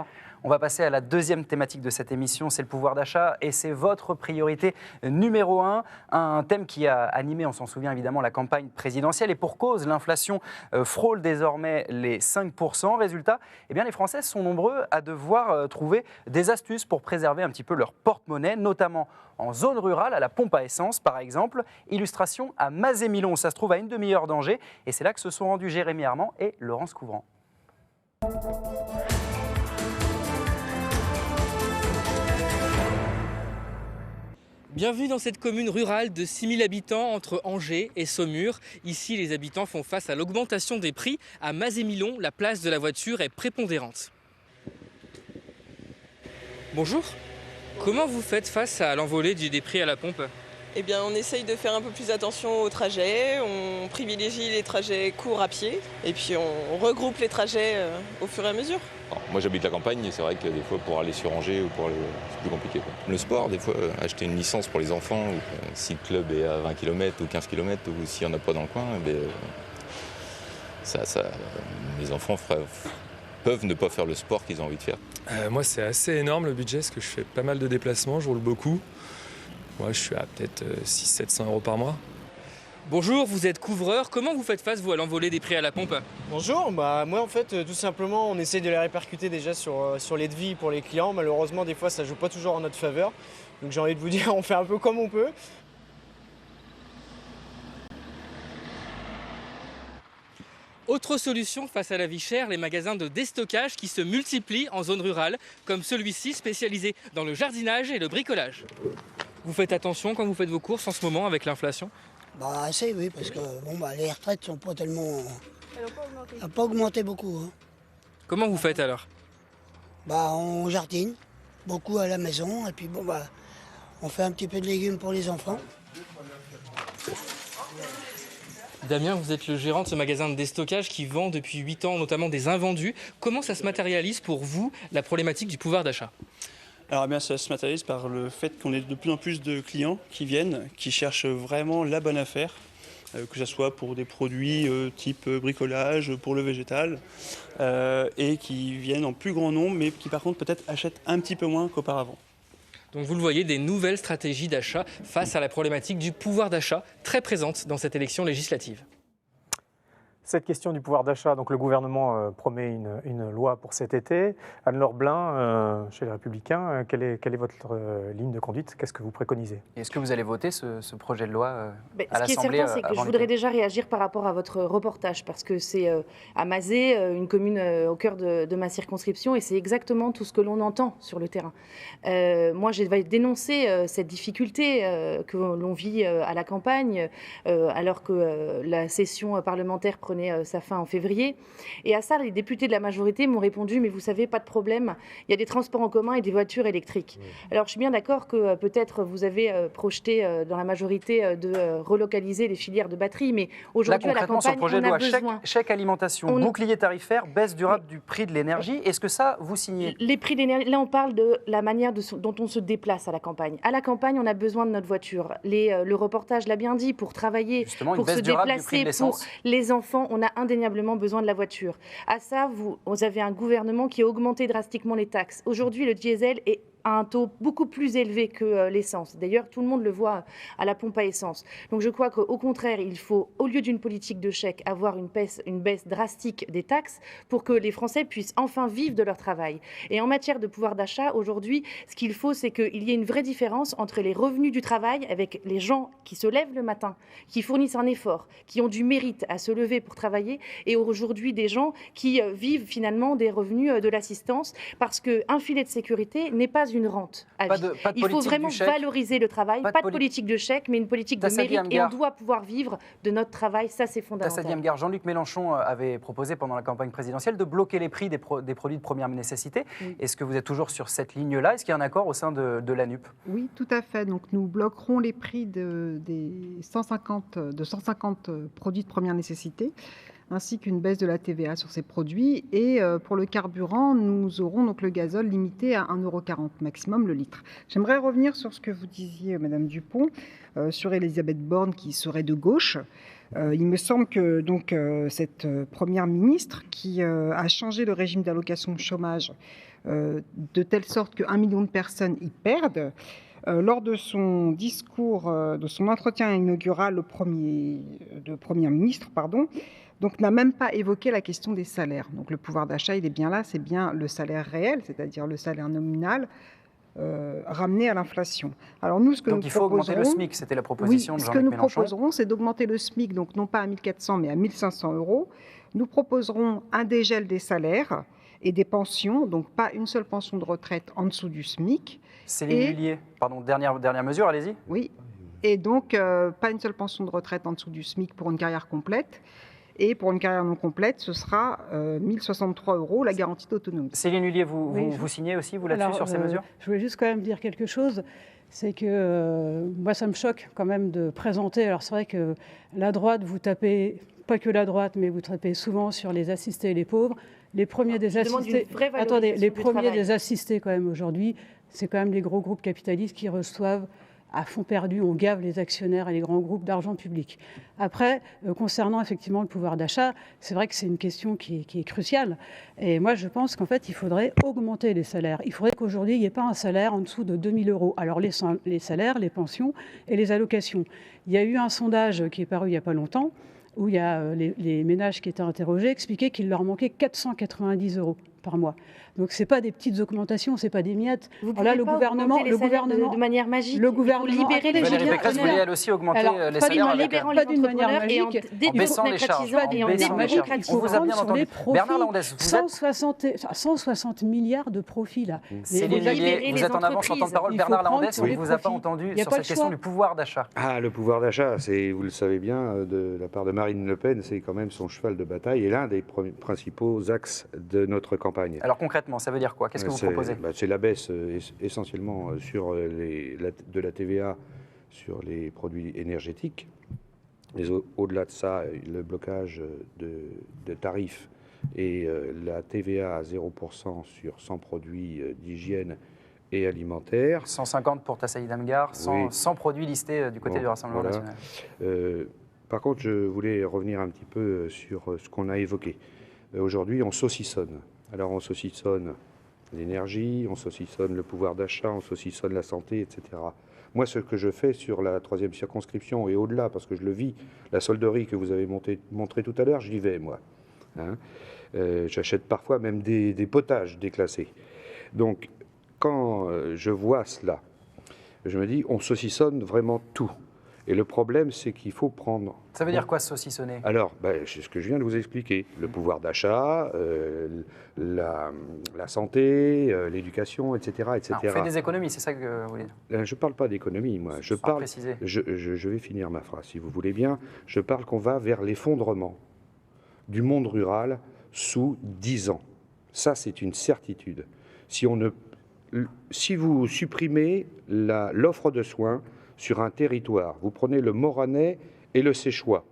On va passer à la deuxième thématique de cette émission, c'est le pouvoir d'achat et c'est votre priorité numéro 1, un thème qui a animé, on s'en souvient évidemment, la campagne présidentielle et pour cause, l'inflation frôle désormais les 5%. Résultat, les Français sont nombreux à devoir trouver des astuces pour préserver un petit peu leur porte-monnaie, notamment en zone rurale, à la pompe à essence par exemple. Illustration à Mazé-Milon, ça se trouve à une demi-heure d'Angers et c'est là que se sont rendus Jérémy Armand et Laurence Couvrant. Bienvenue dans cette commune rurale de 6000 habitants entre Angers et Saumur. Ici, les habitants font face à l'augmentation des prix. À Mazé-Milon, la place de la voiture est prépondérante. Bonjour. Comment vous faites face à l'envolée des prix à la pompe ? Eh bien, on essaye de faire un peu plus attention aux trajets, on privilégie les trajets courts à pied et puis on regroupe les trajets au fur et à mesure. Alors, moi j'habite la campagne et c'est vrai que des fois pour aller sur Angers ou pour aller, c'est plus compliqué. Le sport, des fois, acheter une licence pour les enfants, si le club est à 20 km ou 15 km ou s'il n'y en a pas dans le coin, les enfants peuvent ne pas faire le sport qu'ils ont envie de faire. Moi c'est assez énorme le budget parce que je fais pas mal de déplacements, je roule beaucoup. Moi, je suis à peut-être 600-700 € par mois. Bonjour, vous êtes couvreur. Comment vous faites face, vous, à l'envolée des prix à la pompe ? Bonjour, moi en fait, tout simplement, on essaye de les répercuter déjà sur les devis pour les clients. Malheureusement, des fois, ça ne joue pas toujours en notre faveur. Donc j'ai envie de vous dire, on fait un peu comme on peut. Autre solution face à la vie chère, les magasins de déstockage qui se multiplient en zone rurale, comme celui-ci spécialisé dans le jardinage et le bricolage. Vous faites attention quand vous faites vos courses en ce moment avec l'inflation ? Assez, oui, parce que les retraites sont pas tellement... Elles n'ont pas augmenté beaucoup. Hein. Comment vous faites alors ? On jardine, beaucoup à la maison, et puis on fait un petit peu de légumes pour les enfants. Damien, vous êtes le gérant de ce magasin de déstockage qui vend depuis 8 ans notamment des invendus. Comment ça se matérialise pour vous, la problématique du pouvoir d'achat ? Alors ça se matérialise par le fait qu'on ait de plus en plus de clients qui viennent, qui cherchent vraiment la bonne affaire, que ce soit pour des produits type bricolage, pour le végétal, et qui viennent en plus grand nombre, mais qui par contre peut-être achètent un petit peu moins qu'auparavant. Donc vous le voyez, des nouvelles stratégies d'achat face à la problématique du pouvoir d'achat très présente dans cette élection législative. Cette question du pouvoir d'achat, donc le gouvernement promet une loi pour cet été. Anne-Laure Blin, chez les Républicains, quelle est votre ligne de conduite ? Qu'est-ce que vous préconisez ? Est-ce que vous allez voter ce projet de loi à l'Assemblée ? Ce qui est certain, c'est que je voudrais déjà réagir par rapport à votre reportage, parce que c'est à Mazé, une commune au cœur de ma circonscription, et c'est exactement tout ce que l'on entend sur le terrain. Moi, j'ai dénoncé cette difficulté que l'on vit à la campagne, alors que la session parlementaire prenait prenait sa fin en février. Et à ça, les députés de la majorité m'ont répondu, mais vous savez, pas de problème, il y a des transports en commun et des voitures électriques. Alors je suis bien d'accord que peut-être vous avez projeté dans la majorité de relocaliser les filières de batteries, mais aujourd'hui à la campagne, sur le projet de loi, chèque alimentation, bouclier tarifaire, baisse durable du prix de l'énergie, est-ce que ça, vous signez? Les prix de l'énergie, là on parle de la manière dont on se déplace à la campagne. À la campagne, on a besoin de notre voiture. Le reportage l'a bien dit, pour travailler, justement, pour se déplacer, pour les enfants, on a indéniablement besoin de la voiture. À ça, vous avez un gouvernement qui a augmenté drastiquement les taxes. Aujourd'hui, le diesel est à un taux beaucoup plus élevé que l'essence. D'ailleurs, tout le monde le voit à la pompe à essence. Donc je crois qu'au contraire, il faut, au lieu d'une politique de chèque, avoir une baisse drastique des taxes pour que les Français puissent enfin vivre de leur travail. Et en matière de pouvoir d'achat, aujourd'hui, ce qu'il faut, c'est qu'il y ait une vraie différence entre les revenus du travail, avec les gens qui se lèvent le matin, qui fournissent un effort, qui ont du mérite à se lever pour travailler, et aujourd'hui des gens qui vivent finalement des revenus de l'assistance, parce qu'un filet de sécurité n'est pas une rente à vie. Il faut vraiment valoriser le travail, pas de politique de chèque, mais une politique de mérite, et on doit pouvoir vivre de notre travail, ça c'est fondamental. Jean-Luc Mélenchon avait proposé pendant la campagne présidentielle de bloquer les prix des produits de première nécessité. Oui. Est-ce que vous êtes toujours sur cette ligne-là? Est-ce qu'il y a un accord au sein de l'ANUP? Oui, tout à fait. Donc nous bloquerons les prix de 150 produits de première nécessité, ainsi qu'une baisse de la TVA sur ces produits. Et pour le carburant, nous aurons donc le gazole limité à 1,40 € maximum le litre. J'aimerais revenir sur ce que vous disiez, Madame Dupont, sur Elisabeth Borne qui serait de gauche. Il me semble que donc, cette première ministre qui a changé le régime d'allocation de chômage de telle sorte que 1 million de personnes y perdent, lors de son discours, de son entretien inaugural de Premier ministre, donc n'a même pas évoqué la question des salaires. Donc le pouvoir d'achat, il est bien là, c'est bien le salaire réel, c'est-à-dire le salaire nominal, ramené à l'inflation. Alors nous, donc il faut augmenter le SMIC, c'était la proposition de Jean-Luc Mélenchon. Ce que nous proposerons, c'est d'augmenter le SMIC, donc non pas à 1 400, mais à 1 500 €. Nous proposerons un dégel des salaires et des pensions, donc pas une seule pension de retraite en dessous du SMIC. Céline Lhuillier, pardon, dernière mesure, allez-y. Oui, et donc pas une seule pension de retraite en dessous du SMIC pour une carrière complète. Et pour une carrière non complète, ce sera 1 063 € la garantie d'autonomie. Céline Lhuillier, vous signez aussi, vous, là-dessus, sur ces mesures? Je voulais juste quand même dire quelque chose. C'est que moi, ça me choque quand même de présenter. Alors c'est vrai que la droite, vous tapez, pas que la droite, mais vous tapez souvent sur les assistés et les pauvres. Les premiers des assistés, les premiers des assistés quand même aujourd'hui, c'est quand même les gros groupes capitalistes qui reçoivent à fond perdu, on gave les actionnaires et les grands groupes d'argent public. Après, concernant effectivement le pouvoir d'achat, c'est vrai que c'est une question qui est cruciale. Et moi, je pense qu'en fait, il faudrait augmenter les salaires. Il faudrait qu'aujourd'hui, il n'y ait pas un salaire en dessous de 2 000 €. Alors, les salaires, les pensions et les allocations. Il y a eu un sondage qui est paru il n'y a pas longtemps, où il y a les ménages qui étaient interrogés expliquaient qu'il leur manquait 490 € par mois. Donc c'est pas des petites augmentations, c'est pas des miettes. Vous pouvez le gouvernement de manière magique. Le gouvernement libérer les Valérie Pécresse voulait elle aussi augmenter les salaires en libérant les entrepreneurs et en baissant les charges. On vous a bien entendu. Bernard Landès, vous êtes 160 milliards de profits là. Céline Lhuillier, vous êtes en avance sur temps de parole. Bernard Landès, on ne vous a pas entendu sur cette question du pouvoir d'achat. Ah, le pouvoir d'achat, c'est, vous le savez bien, de la part de Marine Le Pen, c'est quand même son cheval de bataille et l'un des principaux axes de notre campagne. Alors concrètement, ça veut dire quoi? Qu'est-ce que vous proposez? C'est la baisse essentiellement de la TVA sur les produits énergétiques. Mais au-delà de ça, le blocage de tarifs et la TVA à 0% sur 100 produits d'hygiène et alimentaire. 150 pour Tassaï Damgar, 100 produits listés du côté du Rassemblement national. Par contre, je voulais revenir un petit peu sur ce qu'on a évoqué. Aujourd'hui, on saucissonne. Alors, on saucissonne l'énergie, on saucissonne le pouvoir d'achat, on saucissonne la santé, etc. Moi, ce que je fais sur la 3e circonscription et au-delà, parce que je le vis, la solderie que vous avez montré tout à l'heure, j'y vais, moi. J'achète parfois même des potages déclassés. Donc, quand je vois cela, je me dis, on saucissonne vraiment tout. Et le problème, c'est qu'il faut prendre... Ça veut dire quoi, saucissonner? Alors, c'est ce que je viens de vous expliquer. Le pouvoir d'achat, la santé, l'éducation, etc., etc. On fait des économies, c'est ça que vous voulez dire? Je ne parle pas d'économie, moi. Je parle... Je vais finir ma phrase, si vous voulez bien. Je parle qu'on va vers l'effondrement du monde rural sous 10 ans. Ça, c'est une certitude. Si vous supprimez l'offre de soins sur un territoire, vous prenez le Morannais et le Séchois,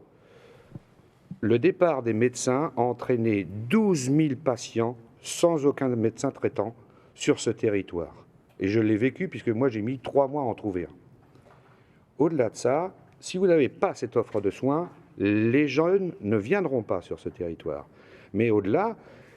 le départ des médecins a entraîné 12 000 patients sans aucun médecin traitant sur ce territoire. Et je l'ai vécu puisque moi j'ai mis 3 mois à en trouver un. Au-delà de ça, si vous n'avez pas cette offre de soins, les jeunes ne viendront pas sur ce territoire. Mais au-delà,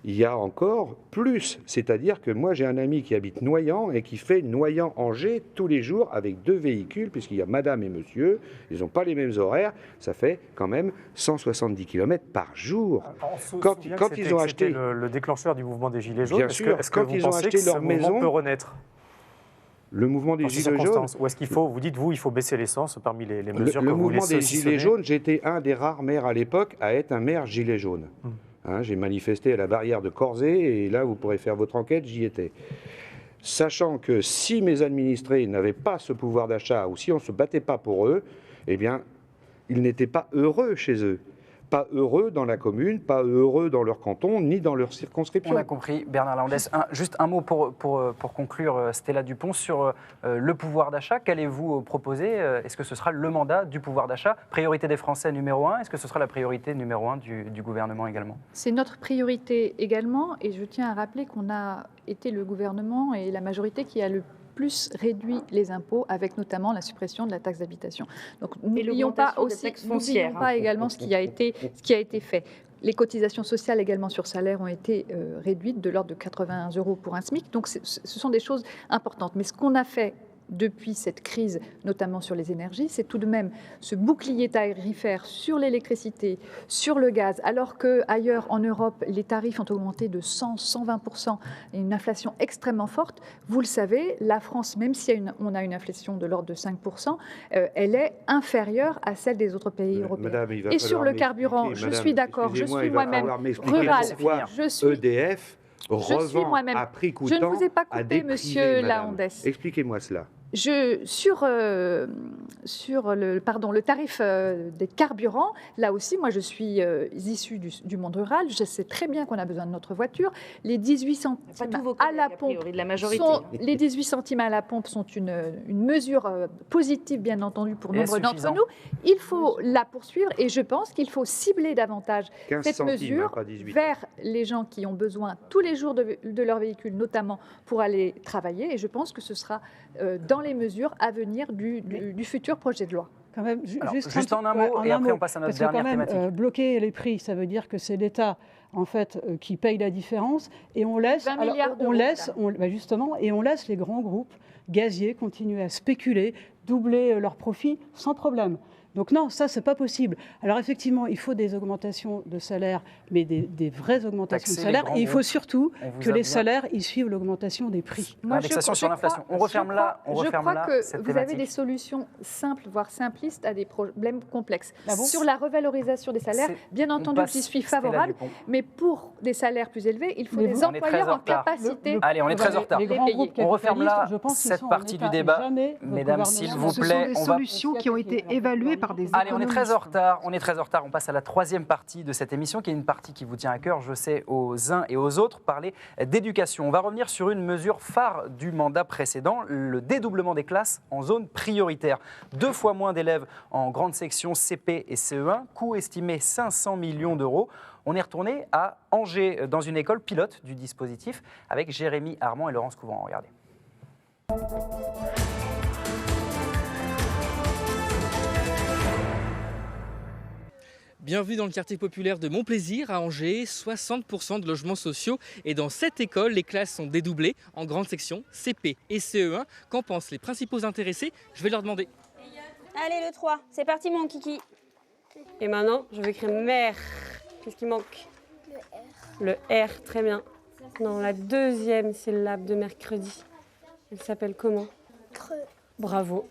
il y a encore plus. C'est-à-dire que moi j'ai un ami qui habite Noyant et qui fait Noyant-Angers tous les jours avec 2 véhicules, puisqu'il y a madame et monsieur, ils n'ont pas les mêmes horaires, ça fait quand même 170 km par jour. Quand ils ont acheté le déclencheur du mouvement des Gilets jaunes, est-ce que vous pensez que ce mouvement peut renaître? Le mouvement des Gilets jaunes. Ou est-ce qu'il faut, vous dites, il faut baisser l'essence parmi les mesures que vous voulez saucissonner? Le mouvement des Gilets jaunes, j'étais un des rares maires à l'époque à être un maire gilet jaune. J'ai manifesté à la barrière de Corzé et là, vous pourrez faire votre enquête, j'y étais. Sachant que si mes administrés n'avaient pas ce pouvoir d'achat ou si on ne se battait pas pour eux, eh bien, ils n'étaient pas heureux chez eux. Pas heureux dans la commune, pas heureux dans leur canton, ni dans leur circonscription. On a compris, Bernard Laondès. Juste un mot pour conclure, Stella Dupont, sur le pouvoir d'achat. Qu'allez-vous proposer? Est-ce que ce sera le mandat du pouvoir d'achat? Priorité des Français numéro 1. Est-ce que ce sera la priorité numéro 1 du gouvernement également? C'est notre priorité également. Et je tiens à rappeler qu'on a été le gouvernement et la majorité qui a le plus réduit les impôts, avec notamment la suppression de la taxe d'habitation. Donc n'oublions pas également ce qui a été fait. Les cotisations sociales également sur salaire ont été réduites de l'ordre de 81 € pour un SMIC. Donc ce sont des choses importantes. Mais ce qu'on a fait depuis cette crise, notamment sur les énergies, c'est tout de même ce bouclier tarifaire sur l'électricité, sur le gaz, alors qu'ailleurs en Europe, les tarifs ont augmenté de 100-120%, et une inflation extrêmement forte. Vous le savez, la France, même si on a une inflation de l'ordre de 5%, elle est inférieure à celle des autres pays européens. Madame, et sur le carburant, je suis d'accord, je suis moi-même rurale, EDF revend à prix coûtant. Je ne vous ai pas coupé, monsieur Laondès. Expliquez-moi cela. Sur le tarif des carburants, là aussi, moi je suis issue du monde rural, je sais très bien qu'on a besoin de notre voiture. Les 18 centimes à la pompe sont une mesure positive, bien entendu, pour nombre d'entre nous. Il faut la poursuivre et je pense qu'il faut cibler davantage cette mesure vers les gens qui ont besoin tous les jours de leur véhicule, notamment pour aller travailler. Et je pense que ce sera dans les mesures à venir du futur projet de loi. Quand même, juste en un mot, et après on passe à notre dernière thématique. Bloquer les prix, ça veut dire que c'est l'État en fait qui paye la différence et on laisse, on laisse les grands groupes gaziers continuer à spéculer, doubler leurs profits sans problème. Donc non, ça, c'est pas possible. Alors effectivement, il faut des augmentations de salaire, mais des vraies augmentations de salaire. Et il faut surtout que les salaires ils suivent l'augmentation des prix. Indexation sur l'inflation. On referme là. Je crois que vous avez des solutions simples, voire simplistes, à des problèmes complexes. Sur la revalorisation des salaires, bien entendu, j'y suis favorable, mais pour des salaires plus élevés, il faut des employeurs en capacité. Allez, on est très en retard. On referme là cette partie du débat. Mesdames, s'il vous plaît. Ce sont des solutions qui ont été évaluées par des économistes. Allez, on est très en retard. On passe à la troisième partie de cette émission, qui est une partie qui vous tient à cœur, je sais, aux uns et aux autres, parler d'éducation. On va revenir sur une mesure phare du mandat précédent, le dédoublement des classes en zone prioritaire. 2 fois moins d'élèves en grande section CP et CE1, coût estimé 500 millions d'euros. On est retourné à Angers, dans une école pilote du dispositif, avec Jérémy Armand et Laurence Couvent. Regardez. Bienvenue dans le quartier populaire de Montplaisir à Angers, 60% de logements sociaux. Et dans cette école, les classes sont dédoublées en grande section CP et CE1. Qu'en pensent les principaux intéressés? Je vais leur demander. Allez, le 3, c'est parti mon kiki. Et maintenant, je vais écrire mère. Qu'est-ce qui manque? Le R, très bien. Non, la deuxième syllabe de mercredi. Elle s'appelle comment? Creux. Bravo.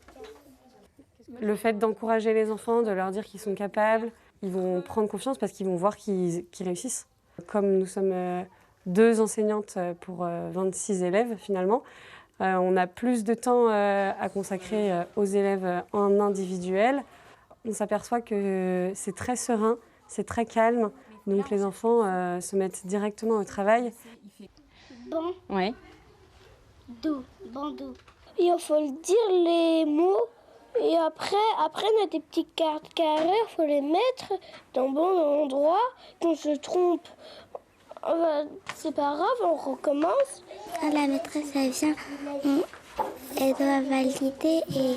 Le fait d'encourager les enfants, de leur dire qu'ils sont capables, ils vont prendre confiance parce qu'ils vont voir qu'ils réussissent. Comme nous sommes 2 enseignantes pour 26 élèves finalement, on a plus de temps à consacrer aux élèves en individuel. On s'aperçoit que c'est très serein C'est très calme, donc les enfants se mettent directement au travail. Bon, Oui. doux, bon, doux. Il faut dire les mots et après on a des petites cartes carrées, il faut les mettre dans le bon endroit. Quand on se trompe, c'est pas grave, on recommence. Quand la maîtresse elle vient, elle doit valider et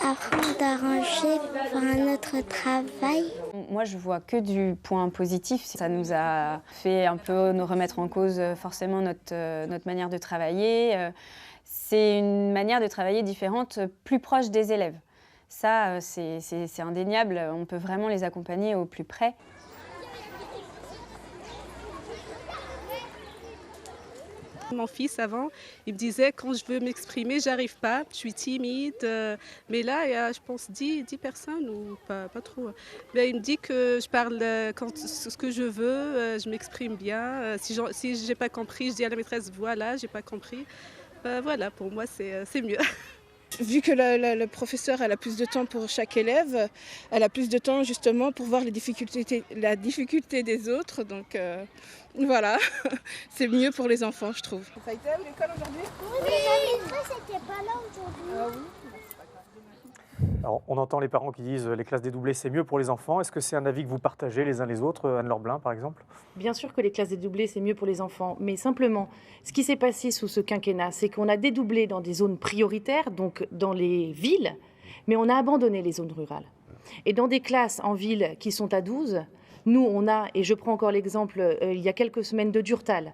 après on doit ranger pour un autre travail. Moi, je vois que du point positif. Ça nous a fait un peu nous remettre en cause forcément notre manière de travailler. C'est une manière de travailler différente, plus proche des élèves. Ça, c'est indéniable. On peut vraiment les accompagner au plus près. Mon fils, avant, il me disait quand je veux m'exprimer, j'arrive pas, je suis timide. Mais là, il y a, je pense, 10 personnes, ou pas trop. Mais il me dit que je parle ce que je veux, je m'exprime bien. Si je n'ai pas compris, je dis à la maîtresse, voilà, j'ai pas compris. Voilà, pour moi, c'est mieux. Vu que le professeur elle a plus de temps pour chaque élève, elle a plus de temps justement pour voir la difficulté des autres. Donc voilà, c'est mieux pour les enfants, je trouve. Ça a été à l'école aujourd'hui? Oui, mais la maîtresse n'était pas là aujourd'hui. Ah oui. Alors, on entend les parents qui disent les classes dédoublées, c'est mieux pour les enfants. Est-ce que c'est un avis que vous partagez les uns les autres, Anne-Laure Blin, par exemple? Bien sûr que les classes dédoublées, c'est mieux pour les enfants. Mais simplement, ce qui s'est passé sous ce quinquennat, c'est qu'on a dédoublé dans des zones prioritaires, donc dans les villes, mais on a abandonné les zones rurales. Et dans des classes en ville qui sont à 12, nous, on a, et je prends encore l'exemple, il y a quelques semaines de Durtal,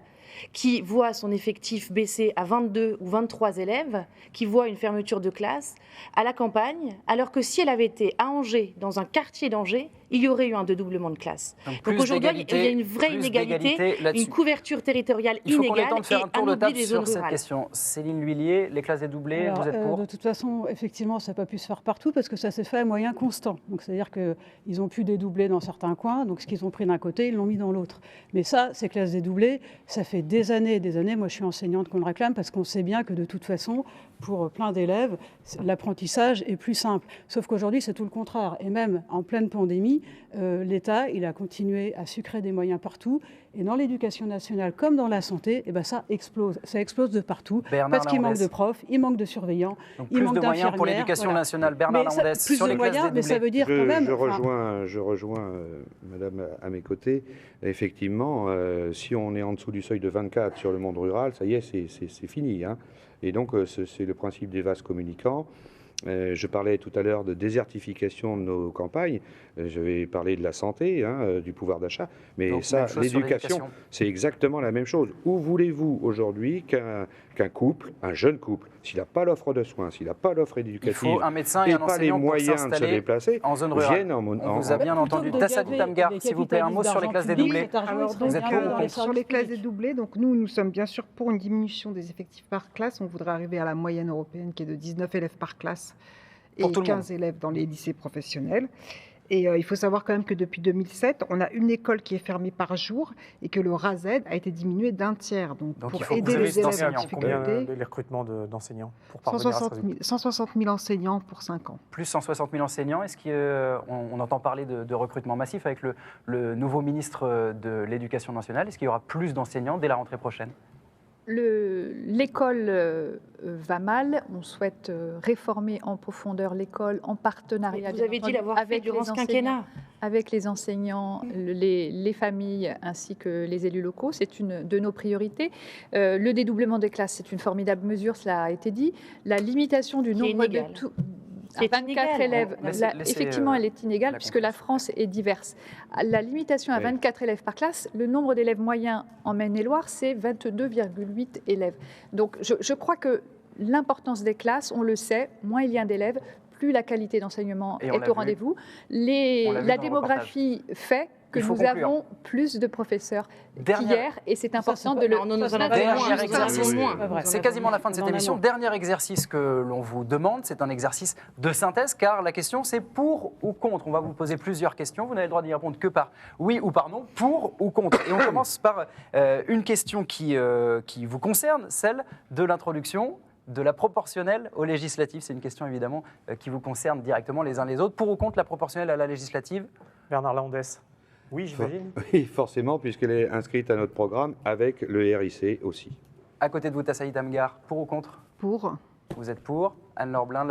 qui voit son effectif baisser à 22 ou 23 élèves, qui voit une fermeture de classe à la campagne, alors que si elle avait été à Angers, dans un quartier d'Angers, il y aurait eu un dédoublement de classe. Donc aujourd'hui, il y a une vraie inégalité, une couverture territoriale inégale. Il faut qu'on ait le temps et de faire un tour un de oubli table des sur zones cette rurales. question. Céline L'Huillier, les classes dédoublées, Alors, vous êtes pour? De toute façon, effectivement, ça n'a pas pu se faire partout parce que ça s'est fait à moyen constant. Donc, c'est-à-dire qu'ils ont pu dédoubler dans certains coins, donc ce qu'ils ont pris d'un côté, ils l'ont mis dans l'autre. Mais ça, ces classes dédoublées, ça fait des années et des années. Moi, je suis enseignante qu'on le réclame parce qu'on sait bien que de toute façon, pour plein d'élèves, l'apprentissage est plus simple. Sauf qu'aujourd'hui, c'est tout le contraire. Et même en pleine pandémie, l'État, il a continué à sucrer des moyens partout. Et dans l'éducation nationale, comme dans la santé, eh ben ça explose. Ça explose de partout. Parce qu'il manque de profs, il manque de surveillants, donc il plus manque de moyens pour d'infirmières, l'éducation voilà. nationale. Bernard Laondès, plus sur de les classes moyens, mais ça veut dire quand même... Je rejoins Madame à mes côtés. Effectivement, si on est en dessous du seuil de 24 sur le monde rural, ça y est, c'est fini. Hein. Et donc, c'est le principe des vases communicants. Je parlais tout à l'heure de désertification de nos campagnes. J'avais parlé de la santé, du pouvoir d'achat. Mais donc, ça, l'éducation, c'est exactement la même chose. Où voulez-vous aujourd'hui qu'un couple, un jeune couple, s'il n'a pas l'offre de soins, s'il n'a pas l'offre éducative, il faut un médecin et un pas les enseignant moyens de se déplacer, en zone rurale. viennent On vous a bien entendu. Tassadou Tamgar, s'il vous plaît, un mot sur les classes dédoublées. Vous êtes pour sur les classes dédoublées, donc nous sommes bien sûr pour une diminution des effectifs par classe. On voudrait arriver à la moyenne européenne qui est de 19 élèves par classe et 15 élèves dans les lycées professionnels. Et il faut savoir quand même que depuis 2007, on a une école qui est fermée par jour et que le RASED a été diminué d'un tiers. Donc pour aider les élèves en difficulté, les recrutements d'enseignants pour 160 000 enseignants pour 5 ans. Plus 160 000 enseignants. Est-ce qu'on entend parler de recrutement massif avec le nouveau ministre de l'Éducation nationale? Est-ce qu'il y aura plus d'enseignants dès la rentrée prochaine? L'école va mal. On souhaite réformer en profondeur l'école en partenariat. Vous avez dit l'avoir fait durant ce quinquennat. Avec les enseignants, les familles ainsi que les élus locaux. C'est une de nos priorités. Le dédoublement des classes, c'est une formidable mesure, cela a été dit. La limitation du nombre de à 24 élèves, effectivement, elle est inégale puisque la France est diverse. La limitation à 24 élèves par classe, le nombre d'élèves moyens en Maine-et-Loire, c'est 22,8 élèves. Donc je crois que l'importance des classes, on le sait, moins il y a d'élèves, plus la qualité d'enseignement est au rendez-vous. La démographie fait que nous avons plus de professeurs qu'hier et c'est important de le... C'est quasiment la fin de cette émission. Dernier exercice que l'on vous demande, c'est un exercice de synthèse car la question c'est pour ou contre. On va vous poser plusieurs questions, vous n'avez le droit d'y répondre que par oui ou par non, pour ou contre. Et on commence par une question qui vous concerne, celle de l'introduction de la proportionnelle aux législatives. C'est une question évidemment qui vous concerne directement les uns les autres. Pour ou contre la proportionnelle à la législative? Bernard Laondès. Oui, j'imagine. Oui, forcément, puisqu'elle est inscrite à notre programme avec le RIC aussi. À côté de vous, Tassaït Amgar, pour ou contre? Pour. Vous êtes pour. Anne-Laure Blin,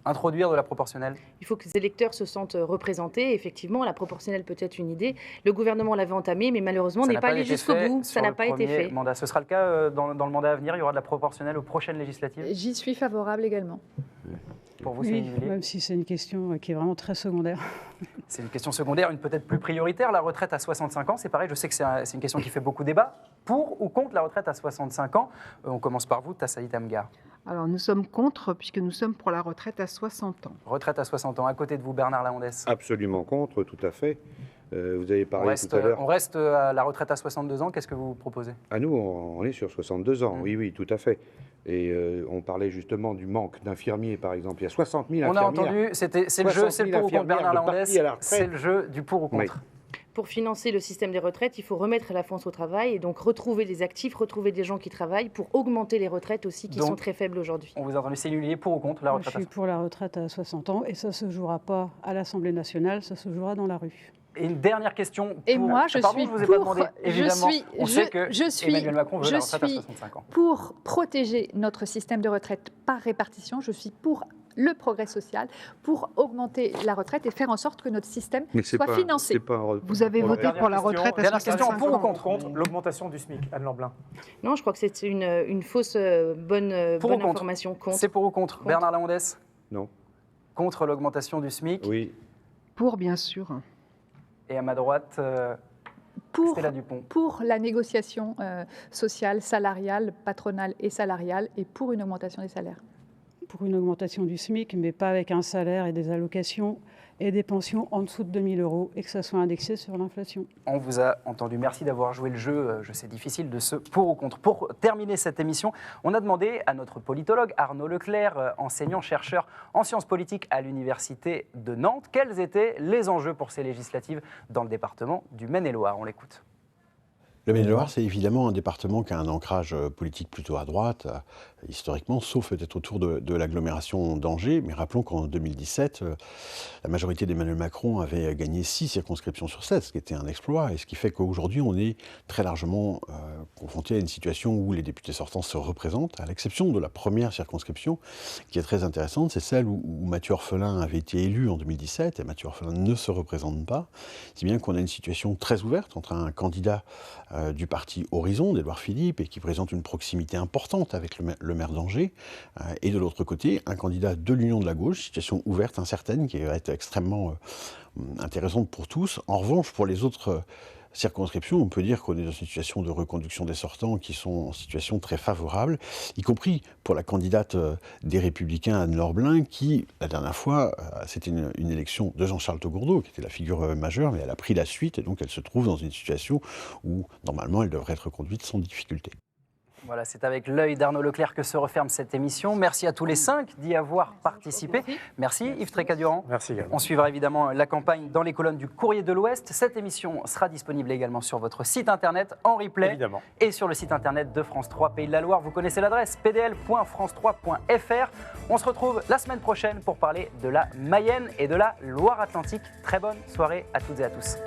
introduire de la proportionnelle? Il faut que les électeurs se sentent représentés. Effectivement, la proportionnelle peut être une idée. Le gouvernement l'avait entamée, mais malheureusement n'est pas allé jusqu'au bout. Ça n'a pas été fait. Mandat. Ce sera le cas dans le mandat à venir. Il y aura de la proportionnelle aux prochaines législatives? J'y suis favorable également. Pour vous, oui, même si c'est une question qui est vraiment très secondaire. C'est une question secondaire, une peut-être plus prioritaire. La retraite à 65 ans, c'est pareil, je sais que c'est une question qui fait beaucoup débat. Pour ou contre la retraite à 65 ans? On commence par vous, Tassaït Amgar. Alors nous sommes contre, puisque nous sommes pour la retraite à 60 ans. Retraite à 60 ans. À côté de vous, Bernard Laondès. Absolument contre, tout à fait. Vous avez parlé tout à l'heure. On reste à la retraite à 62 ans. Qu'est-ce que vous proposez? À nous, on est sur 62 ans, oui, tout à fait. Et on parlait justement du manque d'infirmiers, par exemple. Il y a 60 000 infirmières. On a entendu, c'est le jeu, c'est le pour ou contre Bernard Laondès. C'est le jeu du pour ou contre. Oui. Pour financer le système des retraites, il faut remettre la France au travail et donc retrouver des actifs, retrouver des gens qui travaillent pour augmenter les retraites aussi qui sont très faibles aujourd'hui. On vous a entendu, Céline, pour ou contre la retraite? Je suis pour la retraite à 60 ans et ça ne se jouera pas à l'Assemblée nationale, ça se jouera dans la rue. Et une dernière question. Et moi, je suis vous ai pas demandé, évidemment. On sait que Emmanuel Macron veut la retraite à 65 ans. Pour protéger notre système de retraite par répartition, je suis pour le progrès social, pour augmenter la retraite et faire en sorte que notre système soit financé. Vous avez voté pour la retraite à 65 ans. Pour ou contre l'augmentation du SMIC, Anne-Laure Blin? Non, je crois que c'est une fausse bonne information. Contre. C'est pour ou contre Bernard Laondès? Non. Contre l'augmentation du SMIC? Oui. Pour, bien sûr. Et à ma droite, Stella Dupont. Pour la négociation sociale, salariale, patronale et salariale, et pour une augmentation des salaires. Pour une augmentation du SMIC, mais pas avec un salaire et des allocations et des pensions en dessous de 2 000 € et que ça soit indexé sur l'inflation. On vous a entendu. Merci d'avoir joué le jeu. Je sais, difficile de se pour ou contre. Pour terminer cette émission, on a demandé à notre politologue Arnaud Leclerc, enseignant-chercheur en sciences politiques à l'Université de Nantes, quels étaient les enjeux pour ces législatives dans le département du Maine-et-Loire. On l'écoute. Le Maine-et-Loire, c'est évidemment un département qui a un ancrage politique plutôt à droite, historiquement, sauf peut-être autour de l'agglomération d'Angers. Mais rappelons qu'en 2017, la majorité d'Emmanuel Macron avait gagné 6 circonscriptions sur 7, ce qui était un exploit, et ce qui fait qu'aujourd'hui, on est très largement confronté à une situation où les députés sortants se représentent, à l'exception de la première circonscription, qui est très intéressante, c'est celle où Mathieu Orphelin avait été élu en 2017, et Mathieu Orphelin ne se représente pas, si bien qu'on a une situation très ouverte entre un candidat du parti Horizon, d'Édouard Philippe, et qui présente une proximité importante avec le maire d'Angers, et de l'autre côté, un candidat de l'Union de la gauche, situation ouverte, incertaine, qui va être extrêmement intéressante pour tous. En revanche, pour les autres circonscriptions, on peut dire qu'on est dans une situation de reconduction des sortants qui sont en situation très favorable, y compris pour la candidate des Républicains, Anne-Laure Blin, qui, la dernière fois, c'était une élection de Jean-Charles Taugourdeau, qui était la figure majeure, mais elle a pris la suite, et donc elle se trouve dans une situation où, normalement, elle devrait être conduite sans difficulté. Voilà, c'est avec l'œil d'Arnaud Leclerc que se referme cette émission. Merci à tous les 5 d'y avoir participé. Merci Yves Trécadurand. Merci également. On suivra évidemment la campagne dans les colonnes du Courrier de l'Ouest. Cette émission sera disponible également sur votre site internet en replay évidemment. Et sur le site internet de France 3 Pays de la Loire. Vous connaissez l'adresse pdl.france3.fr. On se retrouve la semaine prochaine pour parler de la Mayenne et de la Loire-Atlantique. Très bonne soirée à toutes et à tous.